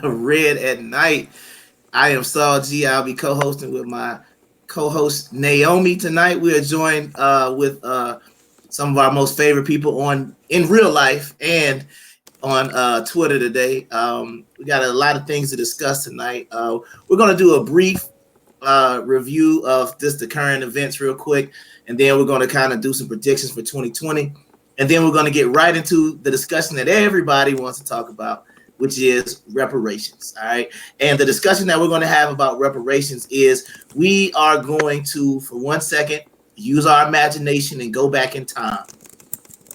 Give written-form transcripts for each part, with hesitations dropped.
Red at Night. I am Saul G. I'll be co-hosting with my co-host Naomi tonight. We are joined with some of our most favorite people on in real life and on Twitter today. We got a lot of things to discuss tonight. We're going to do a brief review of just the current events real quick, and then we're going to kind of do some predictions for 2020, and then we're going to get right into the discussion that everybody wants to talk about, which is reparations. All right, and the discussion that we're going to have about reparations is we are going to, for 1 second, use our imagination and go back in time.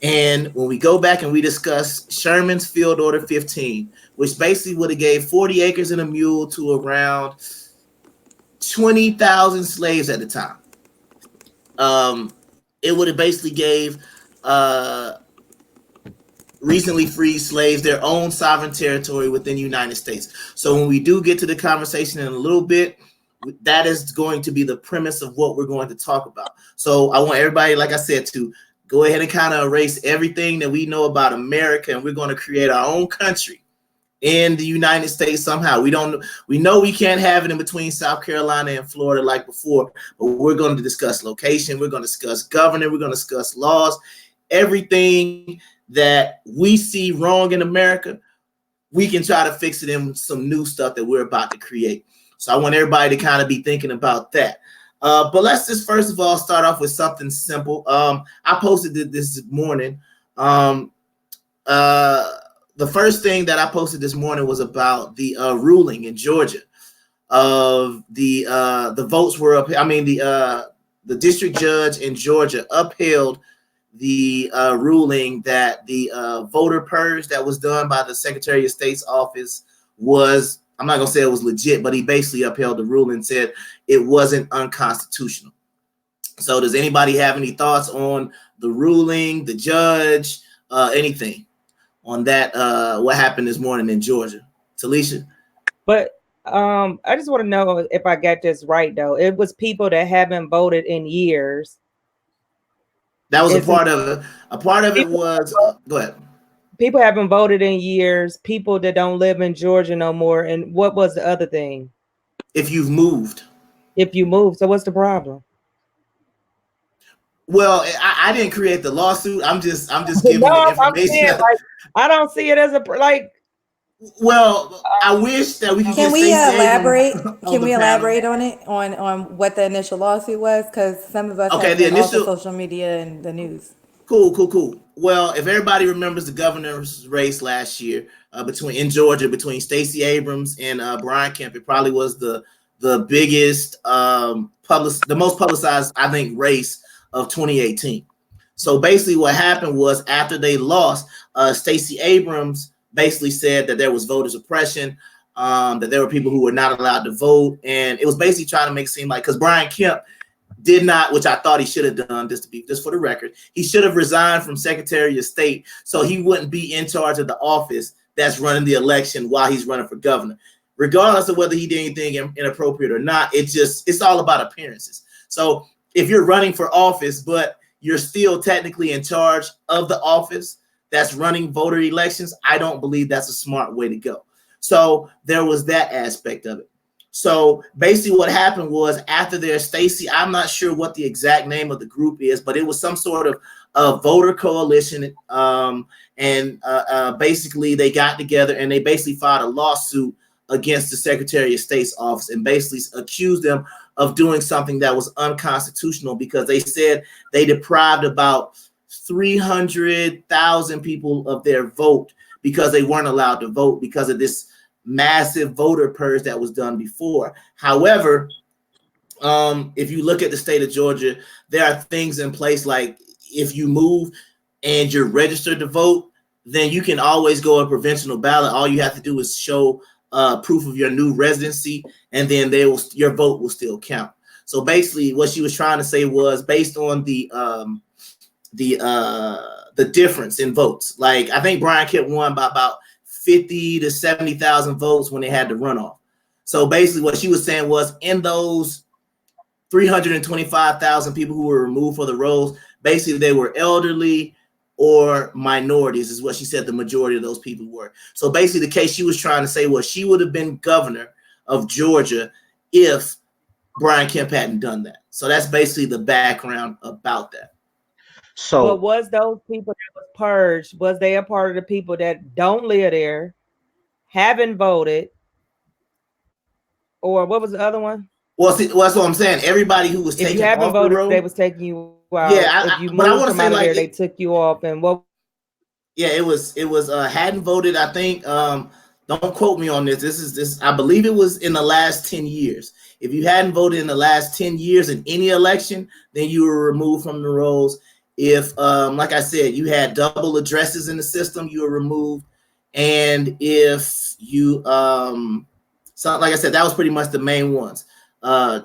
And when we go back and we discuss Sherman's Field Order 15, which basically would have gave 40 acres and a mule to around 20,000 slaves at the time. It would have basically gave recently freed slaves their own sovereign territory within the United States. So when we do get to the conversation in a little bit, that is going to be the premise of what we're going to talk about. So I want everybody, like I said, to go ahead and kind of erase everything that we know about America, and we're going to create our own country in the United States somehow. We know we can't have it in between South Carolina and Florida like before, but we're going to discuss location, we're going to discuss governor, we're going to discuss laws, everything that we see wrong in America, we can try to fix it in some new stuff that we're about to create. So I want everybody to kind of be thinking about that. But let's just first of all start off with something simple. I posted it this morning. The first thing that I posted this morning was about the ruling in Georgia of the votes were up. I mean, the district judge in Georgia upheld the ruling that the voter purge that was done by the Secretary of State's office was, I'm not going to say it was legit, but he basically upheld the ruling and said it wasn't unconstitutional. So does anybody have any thoughts on the ruling, the judge, anything on that, what happened this morning in Georgia? Talisha? But I just want to know if I got this right, though. It was people that haven't voted in years. That was a part of it. A part of it was, go ahead. People haven't voted in years, people that don't live in Georgia no more. And what was the other thing? If you've moved. If you move. So what's the problem? Well, I didn't create the lawsuit. I'm just giving the information. Saying, like, I don't see it as a like. Well, I wish that we could. Can we elaborate? Can we elaborate on it on what the initial lawsuit was? Because some of us have been off of social media and the news. Cool. Well, if everybody remembers the governor's race last year in Georgia between Stacey Abrams and Brian Kemp, it probably was the biggest the most publicized, I think, race of 2018. So basically what happened was after they lost, Stacey Abrams basically said that there was voter suppression, that there were people who were not allowed to vote. And it was basically trying to make it seem like, because Brian Kemp did not, which I thought he should have done, just for the record, he should have resigned from Secretary of State so he wouldn't be in charge of the office that's running the election while he's running for governor. Regardless of whether he did anything inappropriate or not, it's all about appearances. So if you're running for office, but you're still technically in charge of the office that's running voter elections, I don't believe that's a smart way to go. So there was that aspect of it. So basically what happened was after their Stacey, I'm not sure what the exact name of the group is, but it was some sort of voter coalition. Basically they got together and they basically filed a lawsuit against the Secretary of State's office and basically accused them of doing something that was unconstitutional because they said they deprived about 300,000 people of their vote because they weren't allowed to vote because of this massive voter purge that was done before. However, if you look at the state of Georgia, there are things in place like if you move and you're registered to vote, then you can always go a provincial ballot. All you have to do is show proof of your new residency, and then your vote will still count. So basically, what she was trying to say was based on the difference in votes. Like I think Brian Kemp won by about 50 to 70,000 votes when they had the runoff. So basically, what she was saying was in those 325,000 people who were removed for the rolls, basically they were elderly, or minorities is what she said the majority of those people were. So basically the case she was trying to say was she would have been governor of Georgia if Brian Kemp hadn't done that. So that's basically the background about that. So, but was those people that was purged, was they a part of the people that don't live there, haven't voted, or what was the other one? Well, see, that's what I'm saying. Everybody who was taken off the road, if you haven't voted, they was taking you out. Yeah, if you moved from out of there, they took you off. And what? Yeah, it was hadn't voted. I think. Don't quote me on this. This. I believe it was in the last 10 years. If you hadn't voted in the last 10 years in any election, then you were removed from the rolls. If, like I said, you had double addresses in the system, you were removed. And if you, so like I said, that was pretty much the main ones.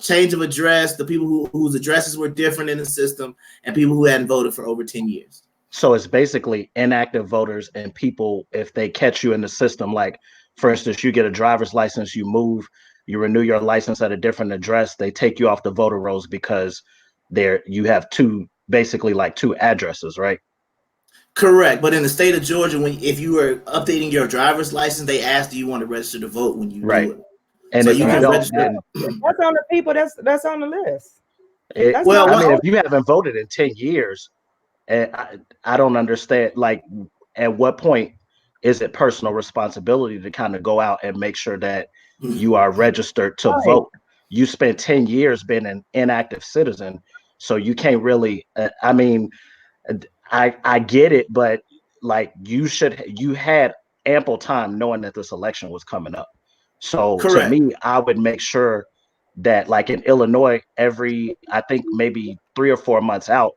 Change of address, the people whose addresses were different in the system, and people who hadn't voted for over 10 years. So it's basically inactive voters and people, if they catch you in the system, like, for instance, you get a driver's license, you move, you renew your license at a different address, they take you off the voter rolls because you have basically like two addresses, right? Correct. But in the state of Georgia, if you were updating your driver's license, they asked, do you want to register to vote when you do it? And so if you can register. That's on the people that's on the list. If you haven't voted in 10 years, I don't understand, like, at what point is it personal responsibility to kind of go out and make sure that you are registered to vote? You spent 10 years being an inactive citizen, so you can't really, I get it, but like you had ample time knowing that this election was coming up. So to me, I would make sure that, like in Illinois, I think maybe 3 or 4 months out,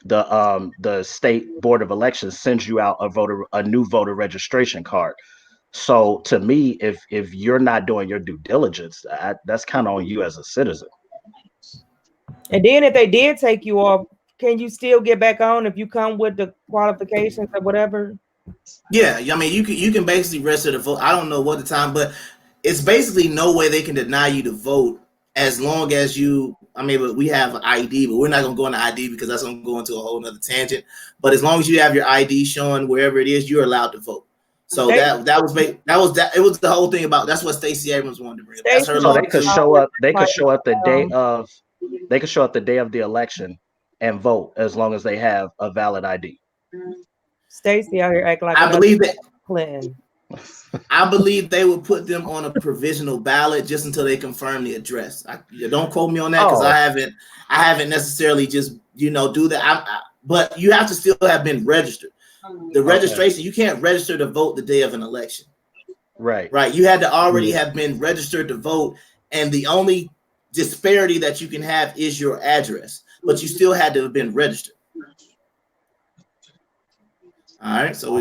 the state board of elections sends you out a new voter registration card. So to me, if you're not doing your due diligence, that's kind of on you as a citizen. And then if they did take you off, can you still get back on if you come with the qualifications or whatever? Yeah, I mean, you can basically register to vote. I don't know what the time, but it's basically no way they can deny you to vote as long as you. I mean, but we have an ID, but we're not gonna go into ID because that's gonna go into a whole nother tangent. But as long as you have your ID showing wherever it is, you're allowed to vote. So it was the whole thing about. That's what Stacey Abrams wanted to bring up. That's her. So they could show up. They could show up the day of. They could show up the day of the election and vote as long as they have a valid ID. Stacey out here acting like I believe that Clinton. I believe they would put them on a provisional ballot just until they confirm the address. Don't quote me on that because I haven't necessarily just do that. But you have to still have been registered. The registration, you can't register to vote the day of an election. Right. You had to already have been registered to vote, and the only disparity that you can have is your address, but you still had to have been registered. All right, so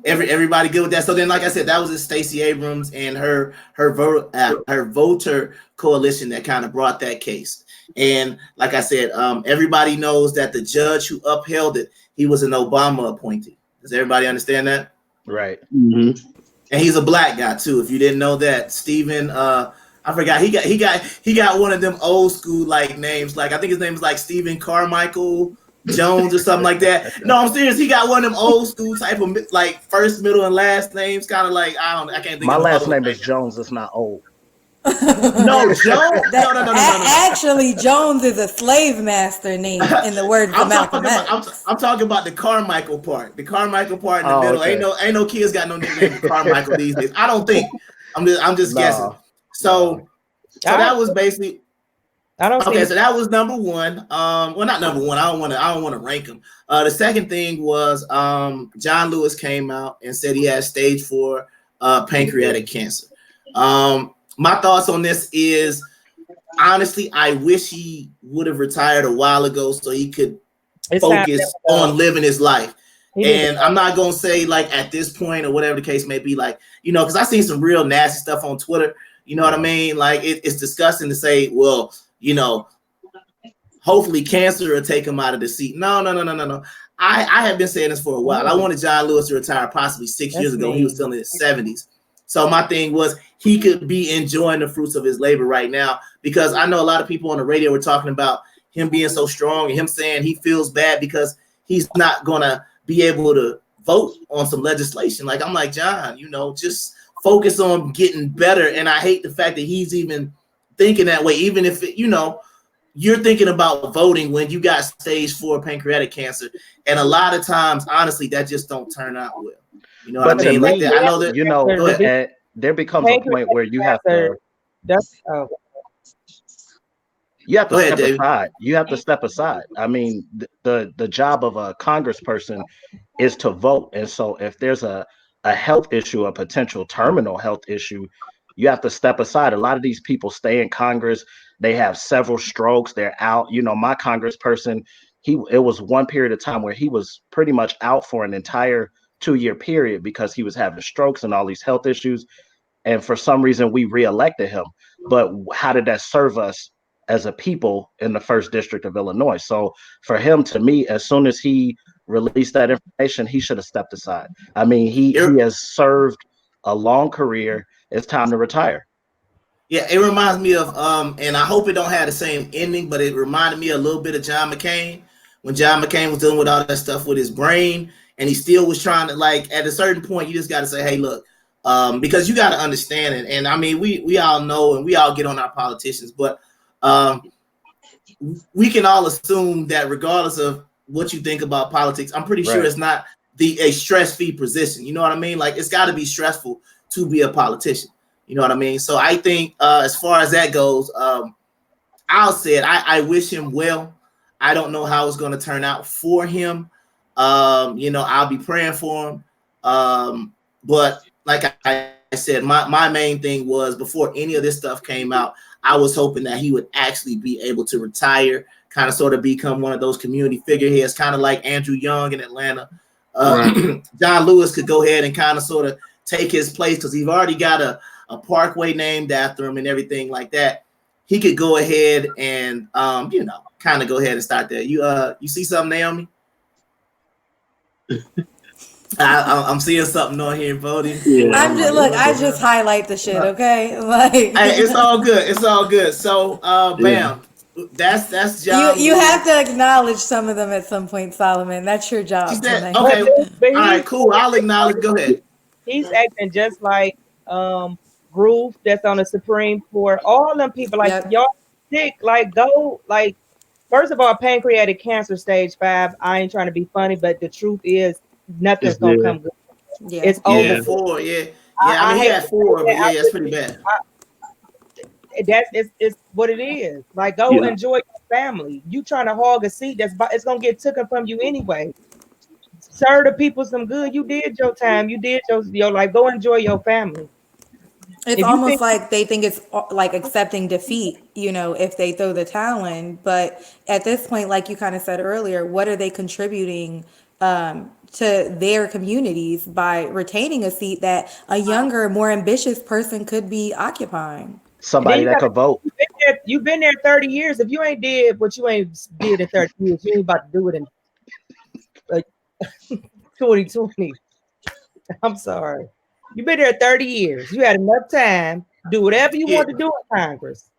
everybody good with that. So then, like I said, that was Stacey Abrams and her voter coalition that kind of brought that case. And like I said, everybody knows that the judge who upheld it, he was an Obama appointee. Does everybody understand that? Right. Mm-hmm. And he's a black guy too. If you didn't know that, Stephen, I forgot. He got one of them old school like names. Like I think his name is like Stephen Carmichael Jones or something like that. No, I'm serious. He got one of them old school type of like first, middle, and last names. Kind of like I can't think. My last name is Jones. It's not old. No, Jones. No. Actually, Jones is a slave master name in the words of Malcolm X. I'm talking about the Carmichael part. The Carmichael part in the middle. Okay. Ain't no kids got no nickname for Carmichael these days. I don't think. I'm just guessing. So that was basically. So that was number one. Well, not number one. I don't want to rank them. The second thing was John Lewis came out and said he had stage 4 pancreatic cancer. My thoughts on this is, honestly, I wish he would have retired a while ago so he could focus on living his life. And I'm not going to say like at this point or whatever the case may be, like, because I've seen some real nasty stuff on Twitter. You know what I mean? Like it's disgusting to say, well, hopefully cancer will take him out of the seat. No. I have been saying this for a while. I wanted John Lewis to retire possibly 6 years ago. He was still in his 70s. So my thing was he could be enjoying the fruits of his labor right now, because I know a lot of people on the radio were talking about him being so strong and him saying he feels bad because he's not gonna be able to vote on some legislation. Like I'm like, John, just focus on getting better. And I hate the fact that he's even thinking that way, even if you're thinking about voting when you got stage 4 pancreatic cancer. And a lot of times, honestly, that just don't turn out well. You know what I mean? Like that. I know that there becomes a point where you have to step aside. You have to step aside. I mean, the job of a congressperson is to vote. And so if there's a health issue, a potential terminal health issue, you have to step aside. A lot of these people stay in Congress. They have several strokes. They're out. My congressperson, it was one period of time where he was pretty much out for an entire 2-year period because he was having strokes and all these health issues. And for some reason, we reelected him. But how did that serve us as a people in the 1st District of Illinois? So for him, to me, as soon as he released that information, he should have stepped aside. I mean, he has served a long career. It's time to retire. Yeah, it reminds me of, and I hope it don't have the same ending, but it reminded me a little bit of John McCain, when John McCain was dealing with all that stuff with his brain, and he still was trying to, like, at a certain point, you just got to say, hey, look, because you got to understand it. And I mean, we all know, and we all get on our politicians, but we can all assume that regardless of what you think about politics, I'm pretty sure it's not a stress-free position. You know what I mean? Like, it's got to be stressful to be a politician. You know what I mean? So I think as far as that goes, I'll say it. I wish him well. I don't know how it's going to turn out for him. I'll be praying for him. But like I said, my main thing was, before any of this stuff came out, I was hoping that he would actually be able to retire, kind of sort of become one of those community figureheads, kind of like Andrew Young in Atlanta. John Lewis could go ahead and kind of sort of take his place, because he's already got a parkway named after him and everything like that. He could go ahead and kind of go ahead and start there. You see something, Naomi? I'm seeing something on here voting. Yeah, I just highlight the shit, okay? Like, it's all good. It's all good. So bam. That's John. You have to acknowledge some of them at some point, Solomon. That's your job. Okay. All right, cool. I'll acknowledge. Go ahead. He's acting just like Groove, that's on the Supreme Court. All them people, like, y'all sick. Like, go, like, first of all, pancreatic cancer stage 5. I ain't trying to be funny, but the truth is, nothing's gonna come good. Yeah. It's over. 4. Yeah. I mean, he had 4, but yeah, it's pretty bad. It's what it is. Like, go enjoy your family. You trying to hog a seat it's gonna get taken from you anyway. Serve the people some good. You did your time. You did your like. Go enjoy your family. It's almost like they think it's like accepting defeat, if they throw the towel in. But at this point, like you kind of said earlier, what are they contributing to their communities by retaining a seat that a younger, more ambitious person could be occupying? Somebody that could vote. You've been there 30 years. If you ain't did what you ain't did in 30 years, you ain't about to do it in 2020. I'm sorry. You've been there 30 years. You had enough time. Do whatever you want to do in Congress.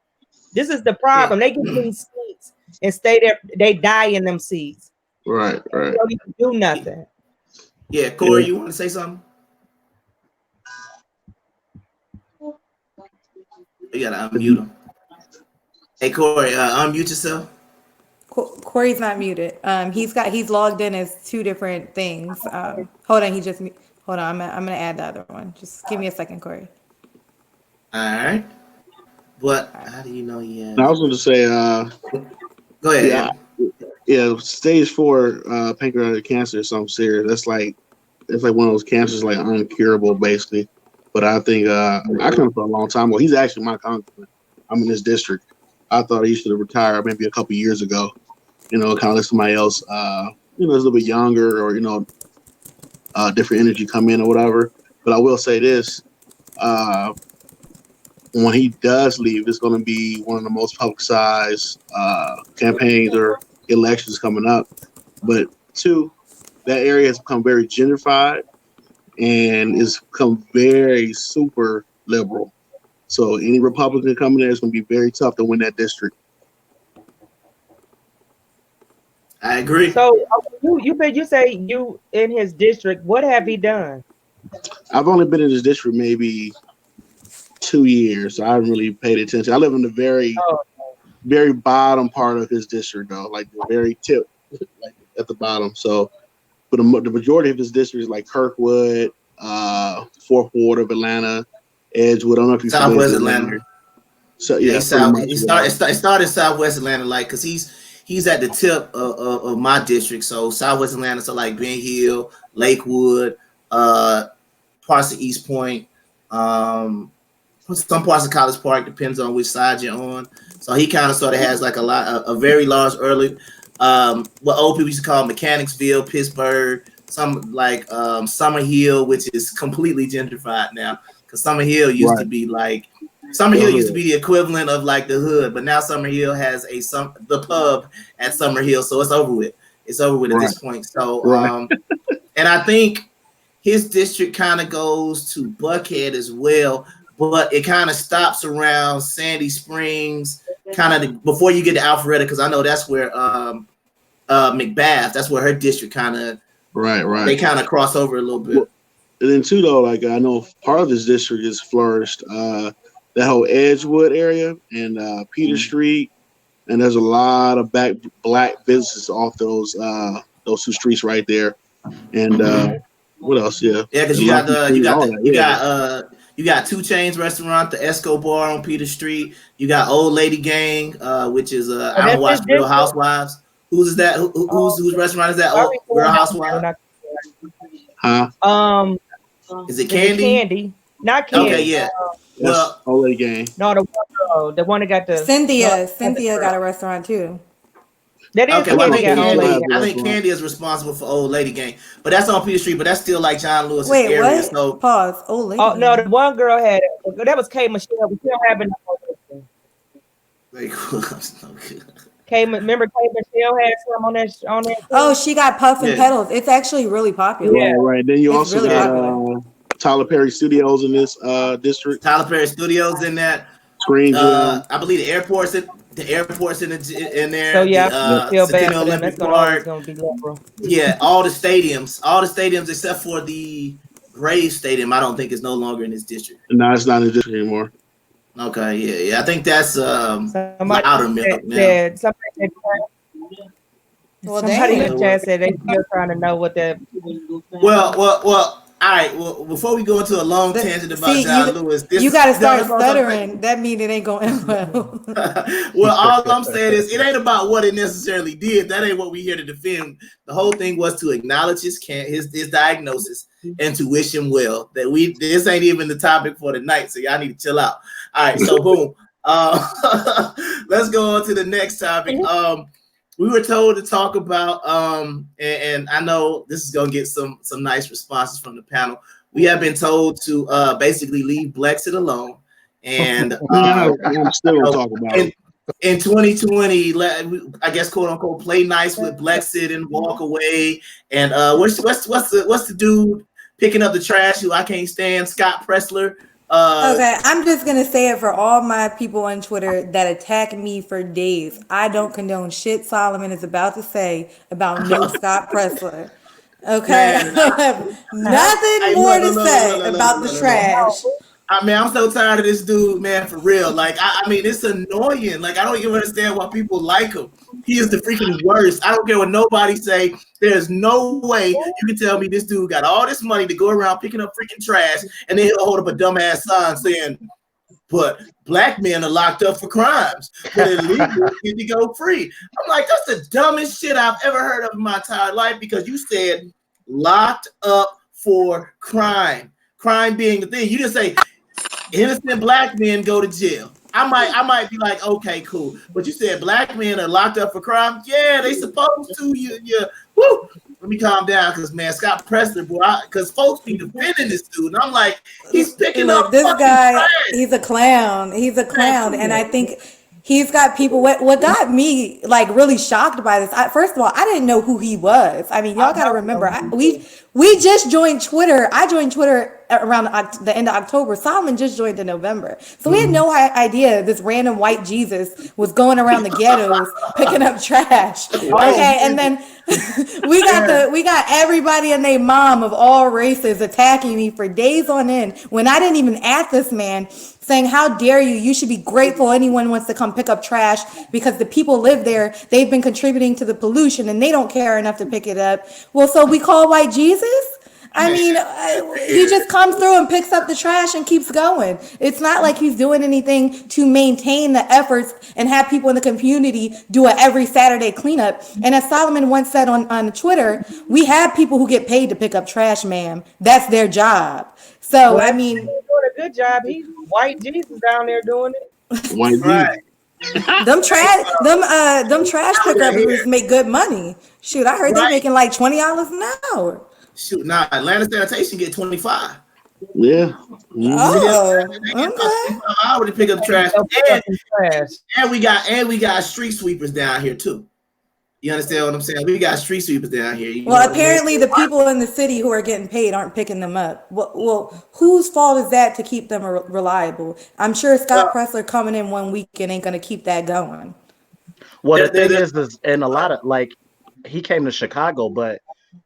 This is the problem. They get these seats and stay there. They die in them seats. Right. They don't even do nothing. Yeah, Corey, you want to say something? You gotta unmute him. Hey, Corey, unmute yourself. Corey's not muted. He's logged in as 2 different things. Hold on, hold on. I'm gonna add the other one. Just give me a second, Corey. All right. But how do you know he has? I was going to say, go ahead. Yeah, stage 4 pancreatic cancer is something serious. It's like one of those cancers, like uncurable, basically. But I think I come for a long time. Well, he's actually my congressman. I'm in his district. I thought he should have retired maybe a couple years ago. Kind of let somebody else, that's a little bit younger, or different energy come in or whatever. But I will say this: when he does leave, it's going to be one of the most publicized campaigns or elections coming up. But 2, that area has become very gentrified and it's become very super liberal. So any Republican coming there is going to be very tough to win that district. I agree. So you say you in his district. What have he done? I've only been in this district maybe 2 years, so I haven't really paid attention. I live in the Oh, very bottom part of his district, though, like the very tip, like at the bottom. So, but the majority of his district is like Kirkwood, Fourth Ward of Atlanta, Edgewood. I don't know if you're familiar Southwest with that Atlanta. area. So Yeah, yeah, pretty much. it started Southwest Atlanta, like, cause he's at the tip of my district. So Southwest Atlanta, so like Ben Hill, Lakewood, parts of East Point, some parts of College Park, depends on which side you're on. So he kind of sort of has like a very large early, what old people used to call Mechanicsville, Pittsburgh, some like Summer Hill, which is completely gentrified now, because Summer Hill used to be like Summer Hill used to be the equivalent of like the hood, but now Summer Hill has the pub at Summer Hill, so it's over with. It's over with at this point. So, and I think his district kind of goes to Buckhead as well, but it kind of stops around Sandy Springs, kind of before you get to Alpharetta, because I know that's where McBath, that's where her district kind of they kind of cross over a little bit. Well, and then too, though, like I know part of this district is flourished. That whole Edgewood area and Peter Street, and there's a lot of black businesses off those two streets right there. And what else? Yeah, because you got Two Chains Restaurant, the Escobar on Peter Street. You got Old Lady Gang, which is I don't watch Real Housewives. Whose restaurant is that? Real Housewives. Huh? Is it Candy? Candy, not Candy. Okay, yeah. Well, Old Lady Gang. No, the one that got the Cynthia got a restaurant too. That is okay. Candy. I think Candy is responsible for Old Lady Gang, but that's on Peter Street. But that's still like John Lewis's area. What? So Pause. Old Lady. Oh no, the one girl had it. That was K Michelle. We still having. Very cool. Okay. Remember K Michelle had some on that. Oh, she got Puff and Petals. It's actually really popular. Yeah. Right. Then you also got Tyler Perry Studios in this district. Tyler Perry Studios in that. I believe the airport's in there. So yeah, I feel bad Centennial for them. Olympic That's Park. gonna be liberal. Yeah, all the stadiums except for the Braves Stadium. I don't think is no longer in this district. No, it's not in the district anymore. Okay, yeah. I think that's somebody outer milk now. said somebody in the chat said they still trying to know what that. Well. All right. Well, before we go into a long tangent about John Lewis, you got to start stuttering. That means it ain't going to end well. Well, all I'm saying is it ain't about what it necessarily did. That ain't what we here to defend. The whole thing was to acknowledge his diagnosis and to wish him well. This ain't even the topic for tonight, so y'all need to chill out. All right. So boom. Let's go on to the next topic. We were told to talk about, and I know this is gonna get some nice responses from the panel. We have been told to basically leave Brexit alone, and I'm still gonna talk about it. In 2020, I guess quote unquote play nice with Brexit and walk away. And what's the dude picking up the trash who I can't stand? Scott Pressler. Okay, I'm just gonna say it for all my people on Twitter that attack me for days. I don't condone shit Solomon is about to say about no Scott Pressler. Okay, I have nothing more to say about the trash. I mean, I'm so tired of this dude, man, for real. Like, I mean, it's annoying. Like, I don't even understand why people like him. He is the freaking worst. I don't care what nobody say. There's no way you can tell me this dude got all this money to go around picking up freaking trash, and then he'll hold up a dumbass sign saying, but black men are locked up for crimes, but illegal get to go free. I'm like, that's the dumbest shit I've ever heard of in my entire life, because you said locked up for crime. Crime being the thing. You just say innocent black men go to jail. I might be like, okay, cool. But you said black men are locked up for crime. Yeah, they supposed to. Woo. Let me calm down, because man, Scott Pressler, boy, because folks be defending this dude, and I'm like, he's picking up this guy. trash. He's a clown. And I think he's got people. What got me like really shocked by this? First of all, I didn't know who he was. I mean, y'all got to remember, We just joined Twitter. I joined Twitter around the end of October. Solomon just joined in November. So we had no idea this random white Jesus was going around the ghettos picking up trash. Okay, and then we got everybody and their mom of all races attacking me for days on end when I didn't even ask this man, saying, how dare you? You should be grateful anyone wants to come pick up trash because the people live there. They've been contributing to the pollution and they don't care enough to pick it up. Well, so we call white Jesus? I mean, he just comes through and picks up the trash and keeps going. It's not like he's doing anything to maintain the efforts and have people in the community do a every Saturday cleanup. And as Solomon once said on Twitter, we have people who get paid to pick up trash, ma'am. That's their job. So, well, I mean, he's doing a good job. He's white Jesus down there doing it. White Right. them trash pickers make good money. Shoot, I heard they're making like $20 an hour. Shoot, nah, Atlanta sanitation get 25. Yeah. Oh, They get about 25 hours to pick up trash. And we got street sweepers down here too. You understand what I'm saying? We got street sweepers down here. Well, apparently the people in the city who are getting paid aren't picking them up. Well, whose fault is that to keep them reliable? I'm sure Scott Pressler coming in 1 week and ain't going to keep that going. Well, the thing is, and a lot of, like, he came to Chicago, but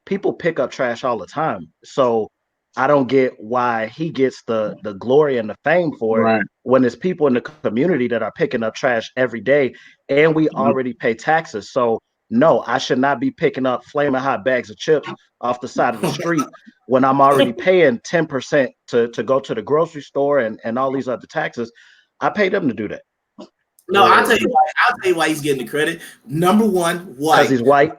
people pick up trash all the time. So I don't get why he gets the glory and the fame for it when there's people in the community that are picking up trash every day and we already pay taxes. So no, I should not be picking up flaming hot bags of chips off the side of the street when I'm already paying 10% to go to the grocery store and all these other taxes. I pay them to do that. No, I'll tell you why he's getting the credit. Number one, white. Because he's white.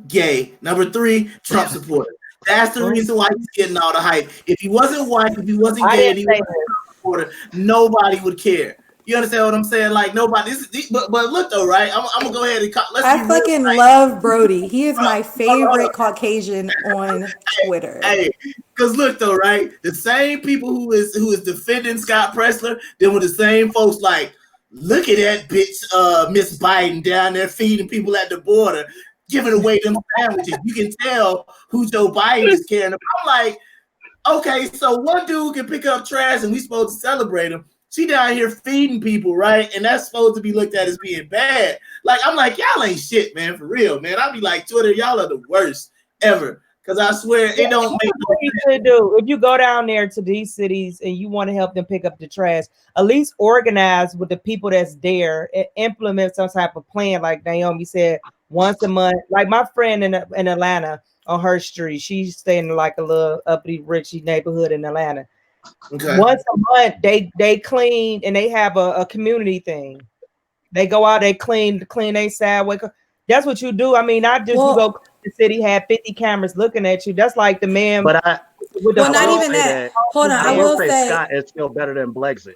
Gay. Number three, Trump supporter. That's the reason why he's getting all the hype. If he wasn't white, if he wasn't gay, and he wasn't a Trump supporter, nobody would care. You understand what I'm saying? Like nobody. But look though, right? I'm gonna go ahead and I fucking love Brody. He is my favorite Caucasian on Twitter. Hey, because look though, right? The same people who is defending Scott Pressler, then with the same folks like, look at that bitch, Miss Biden down there feeding people at the border, giving away them sandwiches. You can tell who Joe Biden is caring about. I'm like, okay, so one dude can pick up trash and we supposed to celebrate him. She down here feeding people, right? And that's supposed to be looked at as being bad. Like, I'm like, y'all ain't shit, man, for real, man. I'll be like, Twitter, y'all are the worst ever. Because I swear it don't make no sense. If you go down there to these cities and you want to help them pick up the trash, at least organize with the people that's there and implement some type of plan. Like Naomi said, once a month. Like my friend in Atlanta on her street, she's staying in like a little uppity, rich neighborhood in Atlanta. Okay. Once a month, they clean and they have a community thing. They go out, they clean their sidewalk. That's what you do. I mean, not just you go the city have 50 cameras looking at you. That's like the man. But not even that. Hold on, I will say Scott is still better than Blexit.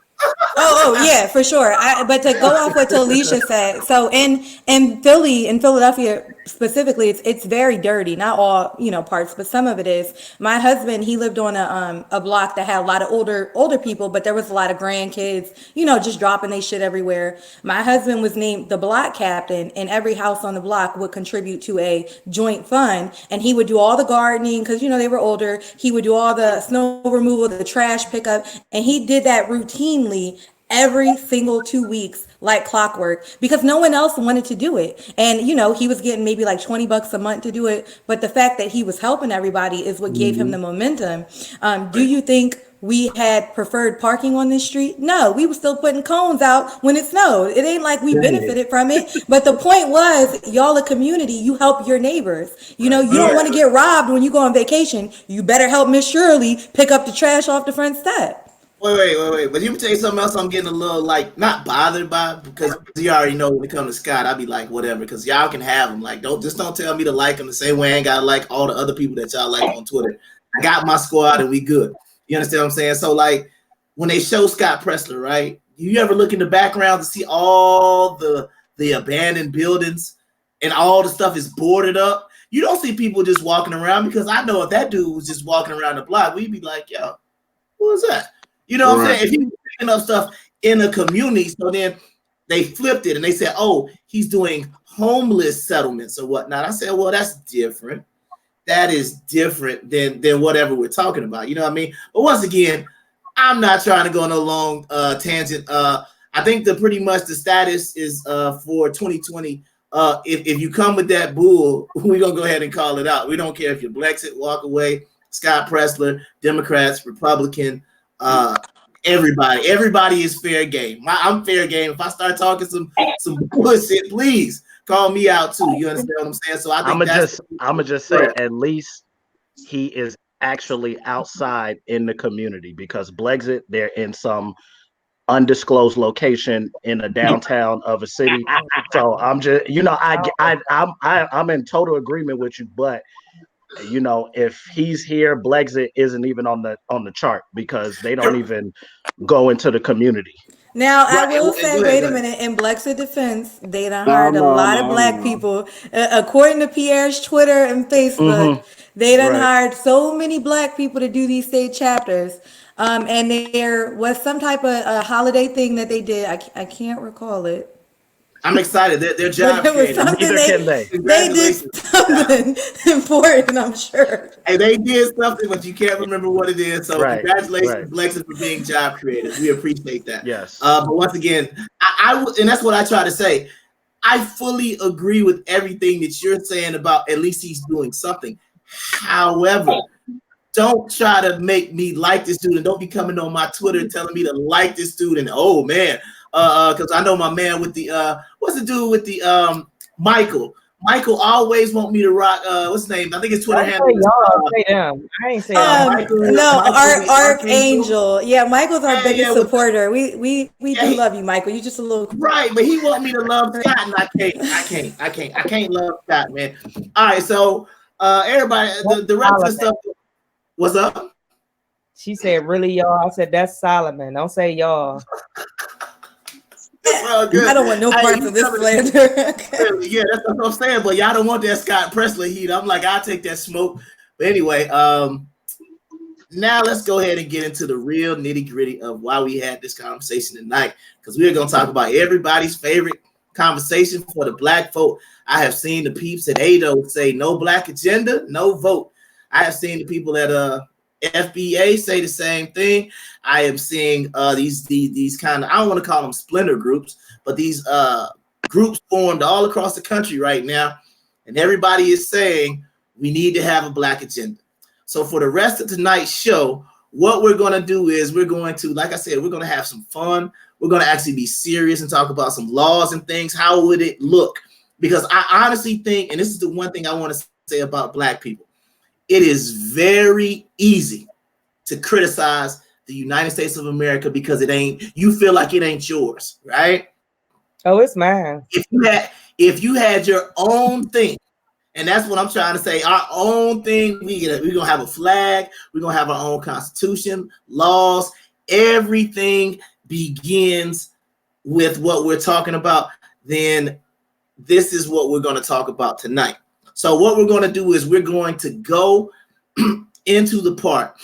Oh yeah, for sure. But to go off what Alicia said, so in Philadelphia specifically, it's very dirty. Not all parts, but some of it is. My husband, he lived on a block that had a lot of older people, but there was a lot of grandkids, just dropping their shit everywhere. My husband was named the block captain, and every house on the block would contribute to a joint fund, and he would do all the gardening because they were older. He would do all the snow removal, the trash pickup, and he did that routinely every single 2 weeks like clockwork because no one else wanted to do it. And he was getting maybe like $20 a month to do it, but the fact that he was helping everybody is what gave him the momentum. Do you think we had preferred parking on this street? No, we were still putting cones out when it snowed. It ain't like we benefited from it. But the point was, y'all a community, you help your neighbors. You don't want to get robbed when you go on vacation. You better help Miss Shirley pick up the trash off the front step. Wait. But you can tell you something else I'm getting a little not bothered by because you already know when it comes to Scott, I'll be like, whatever, because y'all can have him. Like, don't tell me to like him the same way I ain't gotta like all the other people that y'all like on Twitter. I got my squad and we good. You understand what I'm saying? So like when they show Scott Pressler, right? You ever look in the background to see all the abandoned buildings and all the stuff is boarded up? You don't see people just walking around because I know if that dude was just walking around the block, we'd be like, yo, who is that? You know what I'm saying? If he was picking up stuff in a community, so then they flipped it and they said, oh, he's doing homeless settlements or whatnot. I said, well, that's different. that is different than whatever we're talking about. You know what I mean? But once again, I'm not trying to go on a long tangent. I think pretty much the status is for 2020. If you come with that bull, we're gonna go ahead and call it out. We don't care if you're Brexit, walk away, Scott Pressler, Democrats, Republican, everybody is fair game. I'm fair game. If I start talking some bullshit, please call me out too. You understand what I'm saying? So I think I'm gonna just say at least he is actually outside in the community, because Brexit, they're in some undisclosed location in a downtown of a city. So I'm just, I'm in total agreement with you, but if he's here, Brexit isn't even on the chart, because they don't even go into the community. Now, I will say, wait a minute, in Brexit defense, they done hired a lot of black people. According to Pierre's Twitter and Facebook, they done hired so many black people to do these state chapters. And there was some type of a holiday thing that they did. I can't recall it. I'm excited. Their job created. Neither can they. They did something important, I'm sure. Hey, they did something, but you can't remember what it is. So congratulations, Brexit, for being job creators. We appreciate that. Yes. But once again, and that's what I try to say. I fully agree with everything that you're saying about at least he's doing something. However, don't try to make me like this dude, and don't be coming on my Twitter telling me to like this dude. And oh man, because I know my man with the what's the dude with the Michael. Michael always want me to rock. What's his name? I think his Twitter handle. I ain't saying Archangel. Yeah, Michael's our biggest supporter. We do love you, Michael. You just a little right, but he want me to love Scott, and I can't love Scott, man. All right, so everybody, the rest of the stuff. What's up? She said, "Really, y'all?" I said, "That's Solomon. Don't say y'all." I don't want no parts of this slander. Yeah, that's what I'm saying. But y'all don't want that Scott Presley heat. I'm like, I'll take that smoke. But anyway, now let's go ahead and get into the real nitty gritty of why we had this conversation tonight, because we're going to talk about everybody's favorite conversation for the black vote. I have seen the peeps at ADO say no black agenda, no vote. I have seen the people at FBA say the same thing. I am seeing these kind of, I don't want to call them splinter groups, but these groups formed all across the country right now, and everybody is saying we need to have a black agenda. So for the rest of tonight's show, what we're going to do is we're going to, like I said, we're going to have some fun. We're going to actually be serious and talk about some laws and things. How would it look? Because I honestly think, and this is the one thing I want to say about black people, it is very easy to criticize the United States of America because you feel like it ain't yours, right? Oh, it's mine. If you had your own thing, and that's what I'm trying to say, our own thing, we're gonna have a flag, we're gonna have our own constitution, laws, everything begins with what we're talking about, then this is what we're gonna talk about tonight. So what we're going to do is we're going to go into the part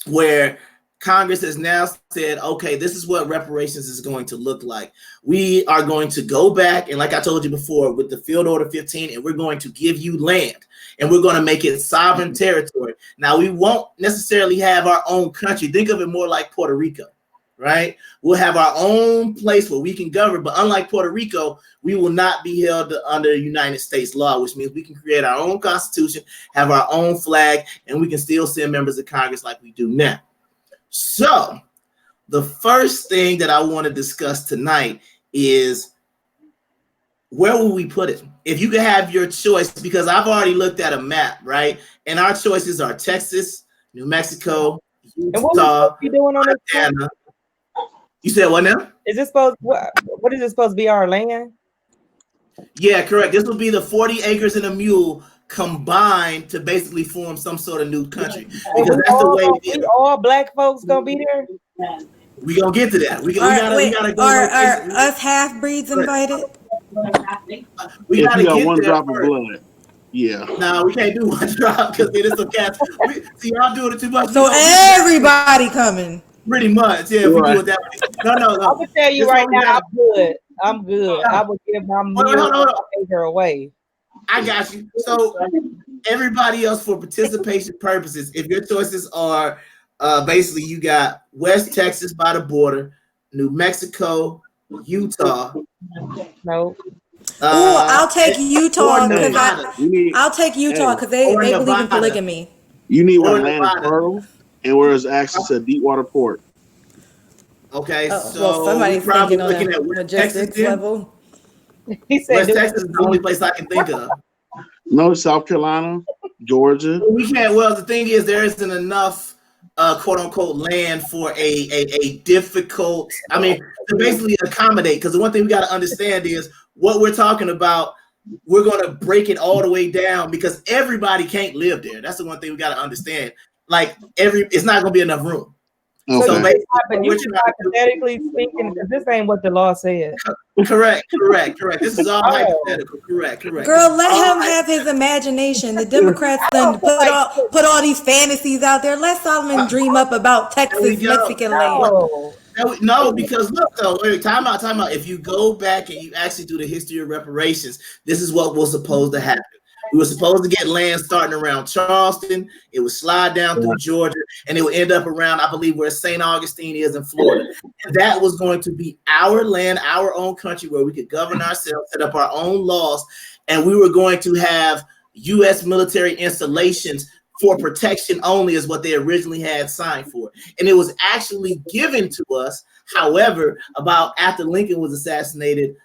where Congress has now said, okay, this is what reparations is going to look like. We are going to go back, and like I told you before, with the Field Order 15, and we're going to give you land, and we're going to make it sovereign territory. Now, we won't necessarily have our own country. Think of it more like Puerto Rico, right? We'll have our own place where we can govern, but unlike Puerto Rico, we will not be held under United States law, which means we can create our own constitution, have our own flag, and we can still send members of Congress like we do now. So the first thing that I want to discuss tonight is, where will we put it? If you could have your choice, because I've already looked at a map, right? And our choices are Texas, New Mexico, Utah, Montana. You said what now? Is this supposed? What is it supposed to be? Our land? Yeah, correct. This will be the 40 acres and a mule combined to basically form some sort of new country. Because that's the way all black folks gonna be there. We gonna get to that. We gotta go. Are us half breeds invited? We gotta get one there drop first. of blood. Yeah. No, we can't do one drop because it is some cats. See, y'all doing it too much. So everybody coming. Pretty much, yeah. If we do it that way. No. I'm gonna tell you right now, I'm good. I would give my acre away. I got you. So everybody else, for participation purposes, if your choices are basically you got West Texas by the border, New Mexico, Utah. No. I'll take Utah because I'll take Utah because they believe in polygamy. You need where land is fertile and where there's access to deep water port. Okay, well, somebody's probably thinking looking on at West Texas level. He said West Texas is the only place I can think of. No, South Carolina, Georgia. We can't. Well, the thing is, there isn't enough quote unquote land for a difficult. I mean, to basically accommodate. Because the one thing we got to understand is what we're talking about. We're going to break it all the way down because everybody can't live there. That's the one thing we got to understand. Like it's not going to be enough room. Okay. So but you just hypothetically speaking, because this ain't what the law said. Correct. This is all hypothetical. Correct. Girl, let him have his imagination. The Democrats then put all these fantasies out there. Let Solomon dream up about Texas, Mexican land. No, because look though, time out. If you go back and you actually do the history of reparations, this is what was supposed to happen. We were supposed to get land starting around Charleston. It would slide down through Georgia, and it would end up around, I believe, where St. Augustine is in Florida. And that was going to be our land, our own country, where we could govern ourselves, set up our own laws, and we were going to have U.S. military installations for protection only, is what they originally had signed for. And it was actually given to us. However, about after Lincoln was assassinated,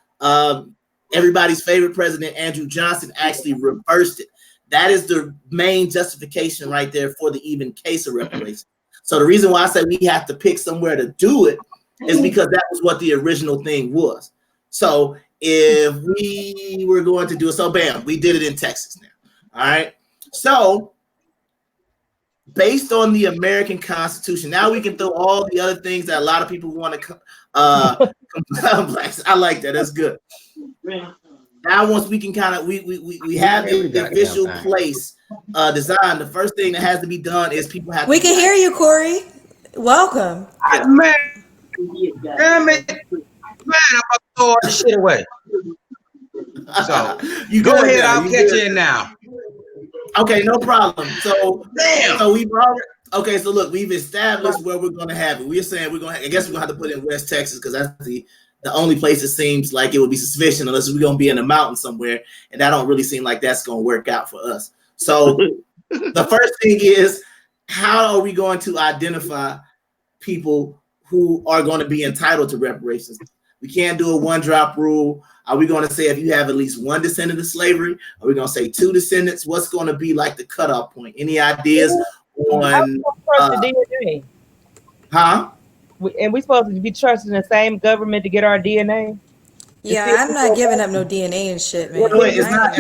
everybody's favorite president, Andrew Johnson, actually reversed it. That is the main justification right there for the even case of reparations. So the reason why I say we have to pick somewhere to do it is because that was what the original thing was. So if we were going to do it, so bam, we did it in Texas now. All right. So based on the American Constitution, now we can throw all the other things that a lot of people want to I like that. That's good. Now, once we can kind of we have the official place designed, the first thing that has to be done is people have. We can hear you, Corey. Welcome. Man, damn it, man! I'm about to throw all this shit away. So you go ahead. I'll catch you in now. Okay, no problem. So damn. So we've already. Okay, so look, we've established where we're going to have it. We're saying we're going to. I guess we're going to have to put in West Texas because that's the only place it seems like it would be sufficient, unless we're going to be in the mountain somewhere, and that don't really seem like that's going to work out for us. So the first thing is, how are we going to identify people who are going to be entitled to reparations? We can't do a one-drop rule. Are we going to say if you have at least one descendant of slavery? Are we going to say two descendants? What's going to be like the cutoff point? Any ideas on DNA? Huh? And we supposed to be trusting the same government to get our DNA? Yeah, I'm not giving up no DNA and shit, man. Wait, it's not.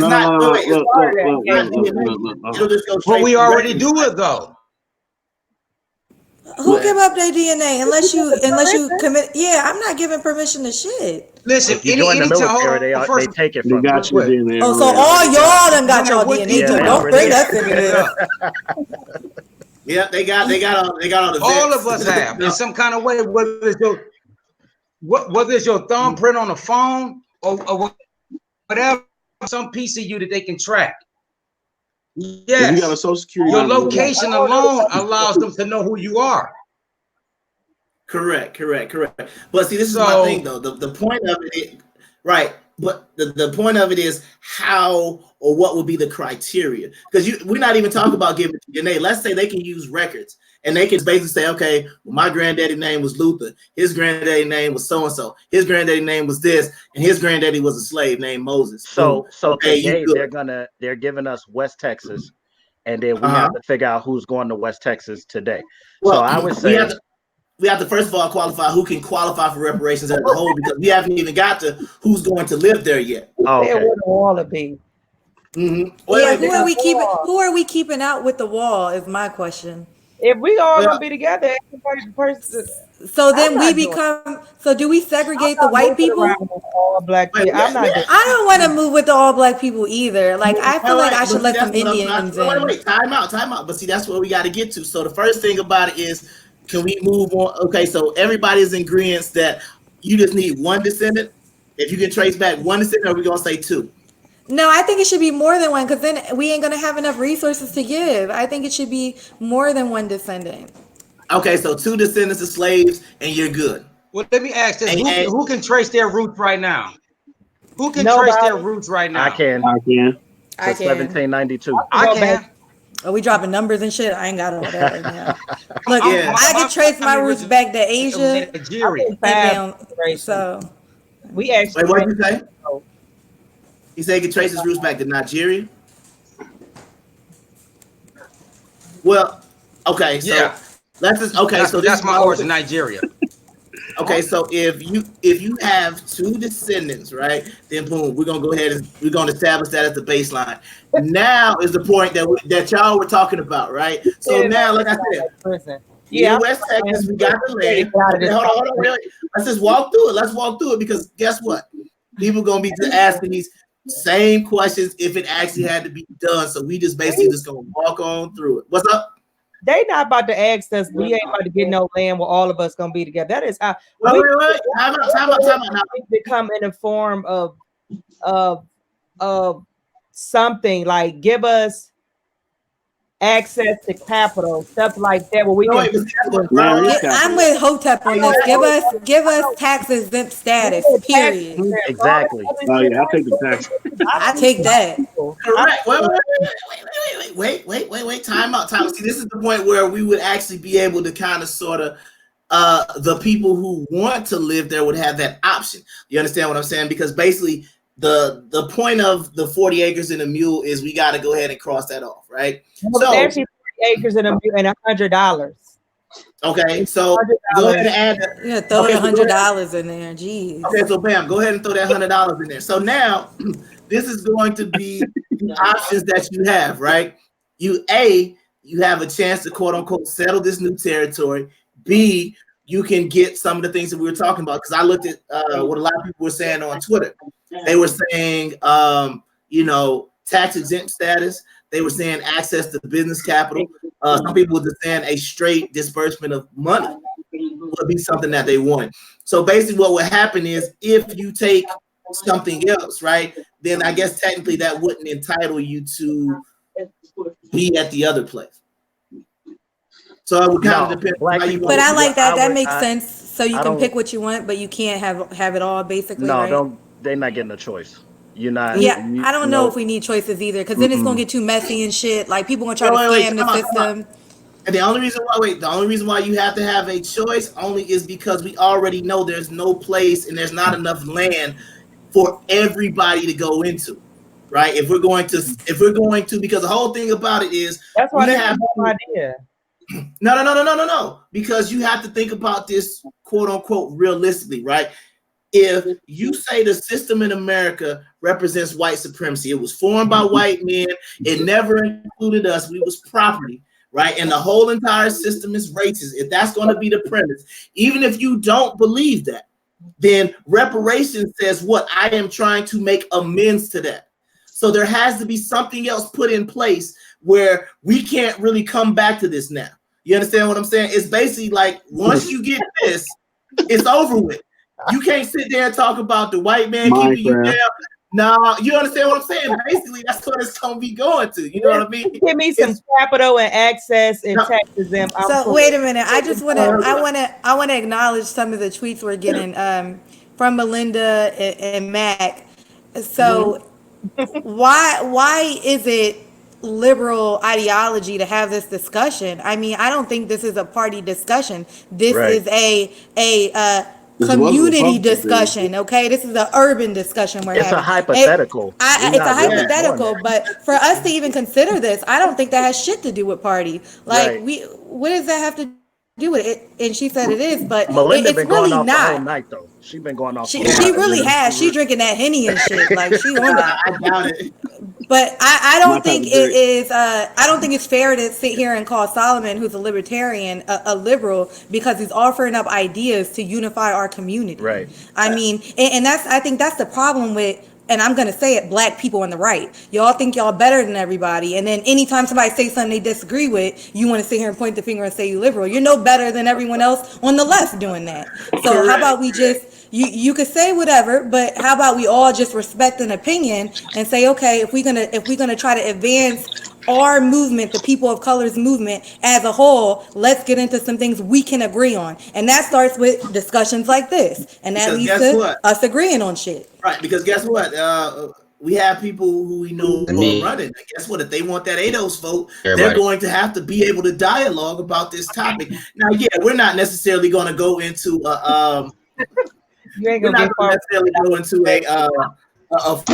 But we already do it though. Who give up their DNA unless you commit? Yeah, I'm not giving permission to shit. Listen, if you join the military, they take it from you. DNA. Oh, so all y'all done got y'all DNA too. Don't bring us into this. Yeah, they got all the. All of us have in some kind of way. Whether it's your thumbprint on the phone or whatever, some piece of you that they can track. Yes, you got a social security. Your location alone allows them to know who you are. Correct. But see, this is my thing though. The point of it, right? But the point of it is how or what would be the criteria? Because we're not even talking about giving DNA. Let's say they can use records and they can basically say, okay, well, my granddaddy name was Luther. His granddaddy name was so and so. His granddaddy name was this, and his granddaddy was a slave named Moses. So today they're giving us West Texas, and then we have to figure out who's going to West Texas today. Well, so I would say. We have to first of all qualify who can qualify for reparations as a whole, because we haven't even got to who's going to live there yet. Oh, okay. Where the wall to be? Mm-hmm. Well, who are we keeping out with the wall? Is my question. If we all gonna be together, person. So then we become. So do we segregate the white people? All black people. I don't want to move with the all black people either. Like I feel like I should let some Indians in. Wait, time out. But see, that's what we got to get to. So the first thing about it is, can we move on? Okay, so everybody's in agreement that you just need one descendant. If you can trace back one descendant, are we gonna say two? No, I think it should be more than one because then we ain't gonna have enough resources to give. I think it should be more than one descendant. Okay, so 2 descendants of slaves, and you're good. Well, let me ask this: who can trace their roots right now? Who can trace their roots right now? I can. I can. To 1792. I can. Are we dropping numbers and shit? I ain't got all that right now. Look, I can trace my roots back to Asia. Nigeria. So we actually. Wait, what did you say? He said he can trace his roots back to Nigeria. Well, okay, so let's just so that's my origin, Nigeria. Okay, so if you have 2 descendants, right, then boom, we're gonna go ahead and we're gonna establish that as the baseline. Now is the point that y'all were talking about, right? So now, like I said, West Texas, we got the land. Okay, hold on, wait. Let's just walk through it. Let's walk through it because guess what? People gonna be asking these same questions if it actually had to be done. So we just basically just gonna walk on through it. What's up? They not about to ask us. We ain't about to get no land where all of us gonna be together. That is how. Wait. Time out. Become in the form of something like give us access to capital, stuff like that. Where we can. I'm with Hotep on this. Give us tax exempt status. Period. Exactly. Oh yeah, I'll take the tax. I take that. Correct. Wait. Time out. See, this is the point where we would actually be able to kind of sort of the people who want to live there would have that option. You understand what I'm saying? Because basically the point of the 40 acres and a mule is we got to go ahead and cross that off, right? So actually 40 acres and a mule and $100. Okay, so go ahead and add throw $100 in there. Jeez. Okay, so bam, go ahead and throw that $100 in there. So now this is going to be the options that you have, right? You have a chance to quote unquote settle this new territory. B, you can get some of the things that we were talking about because I looked at what a lot of people were saying on Twitter. They were saying, tax exempt status. They were saying access to business capital. Some people were just saying a straight disbursement of money would be something that they wanted. So basically what would happen is if you take something else, right, then I guess technically that wouldn't entitle you to be at the other place. So it would kind of depend on how you want. But I like that. That makes sense. So you can pick what you want, but you can't have it all basically. No, they're not getting a choice. You're not. I don't know if we need choices either, because then it's gonna get too messy and shit. Like people gonna try to scam the system. And the only reason why you have to have a choice only is because we already know there's no place and there's not enough land for everybody to go into, right? If we're going to, because the whole thing about it is that's why they have no idea. No. Because you have to think about this quote unquote realistically, right? If you say the system in America represents white supremacy, it was formed by white men, it never included us, we was property, right? And the whole entire system is racist. If that's going to be the premise, even if you don't believe that, then reparations says what? I am trying to make amends to that. So there has to be something else put in place where we can't really come back to this now. You understand what I'm saying? It's basically like once you get this, it's over with. You can't sit there and talk about the white man keeping you down. No, you understand what I'm saying? Basically, that's what it's gonna be going to. You know what I mean? Give me some capital and access and tax exempt. So wait a minute. I want to acknowledge some of the tweets we're getting from Melinda and Mac. So why is it liberal ideology to have this discussion? I mean, I don't think this is a party discussion. This is a community discussion. Okay, this is an urban discussion. It's a hypothetical. It's a hypothetical, but for us to even consider this, I don't think that has shit to do with party. Like what does that have to do with it? And she said it is, but Melinda it's been really going off not. the whole night though. She's been going off. She really has. She drinking that Henny and shit. Like she on it. I doubt it. But I don't think it is. I don't think it's fair to sit here and call Solomon, who's a libertarian, a liberal because he's offering up ideas to unify our community. Right. I mean, and I think that's the problem with and I'm gonna say it, black people on the right. Y'all think y'all better than everybody, and then anytime somebody say something they disagree with, you want to sit here and point the finger and say you liberal. You're no better than everyone else on the left doing that. So how about we just you could say whatever, but how about we all just respect an opinion and say, okay, if we're gonna try to advance our movement, the people of color's movement as a whole, let's get into some things we can agree on. And that starts with discussions like this. And that leads to us agreeing on shit. Right, because guess what? We have people who we know are running. And guess what? If they want that ADOS vote, they're going to have to be able to dialogue about this topic. Now, yeah, we're not necessarily going to go into a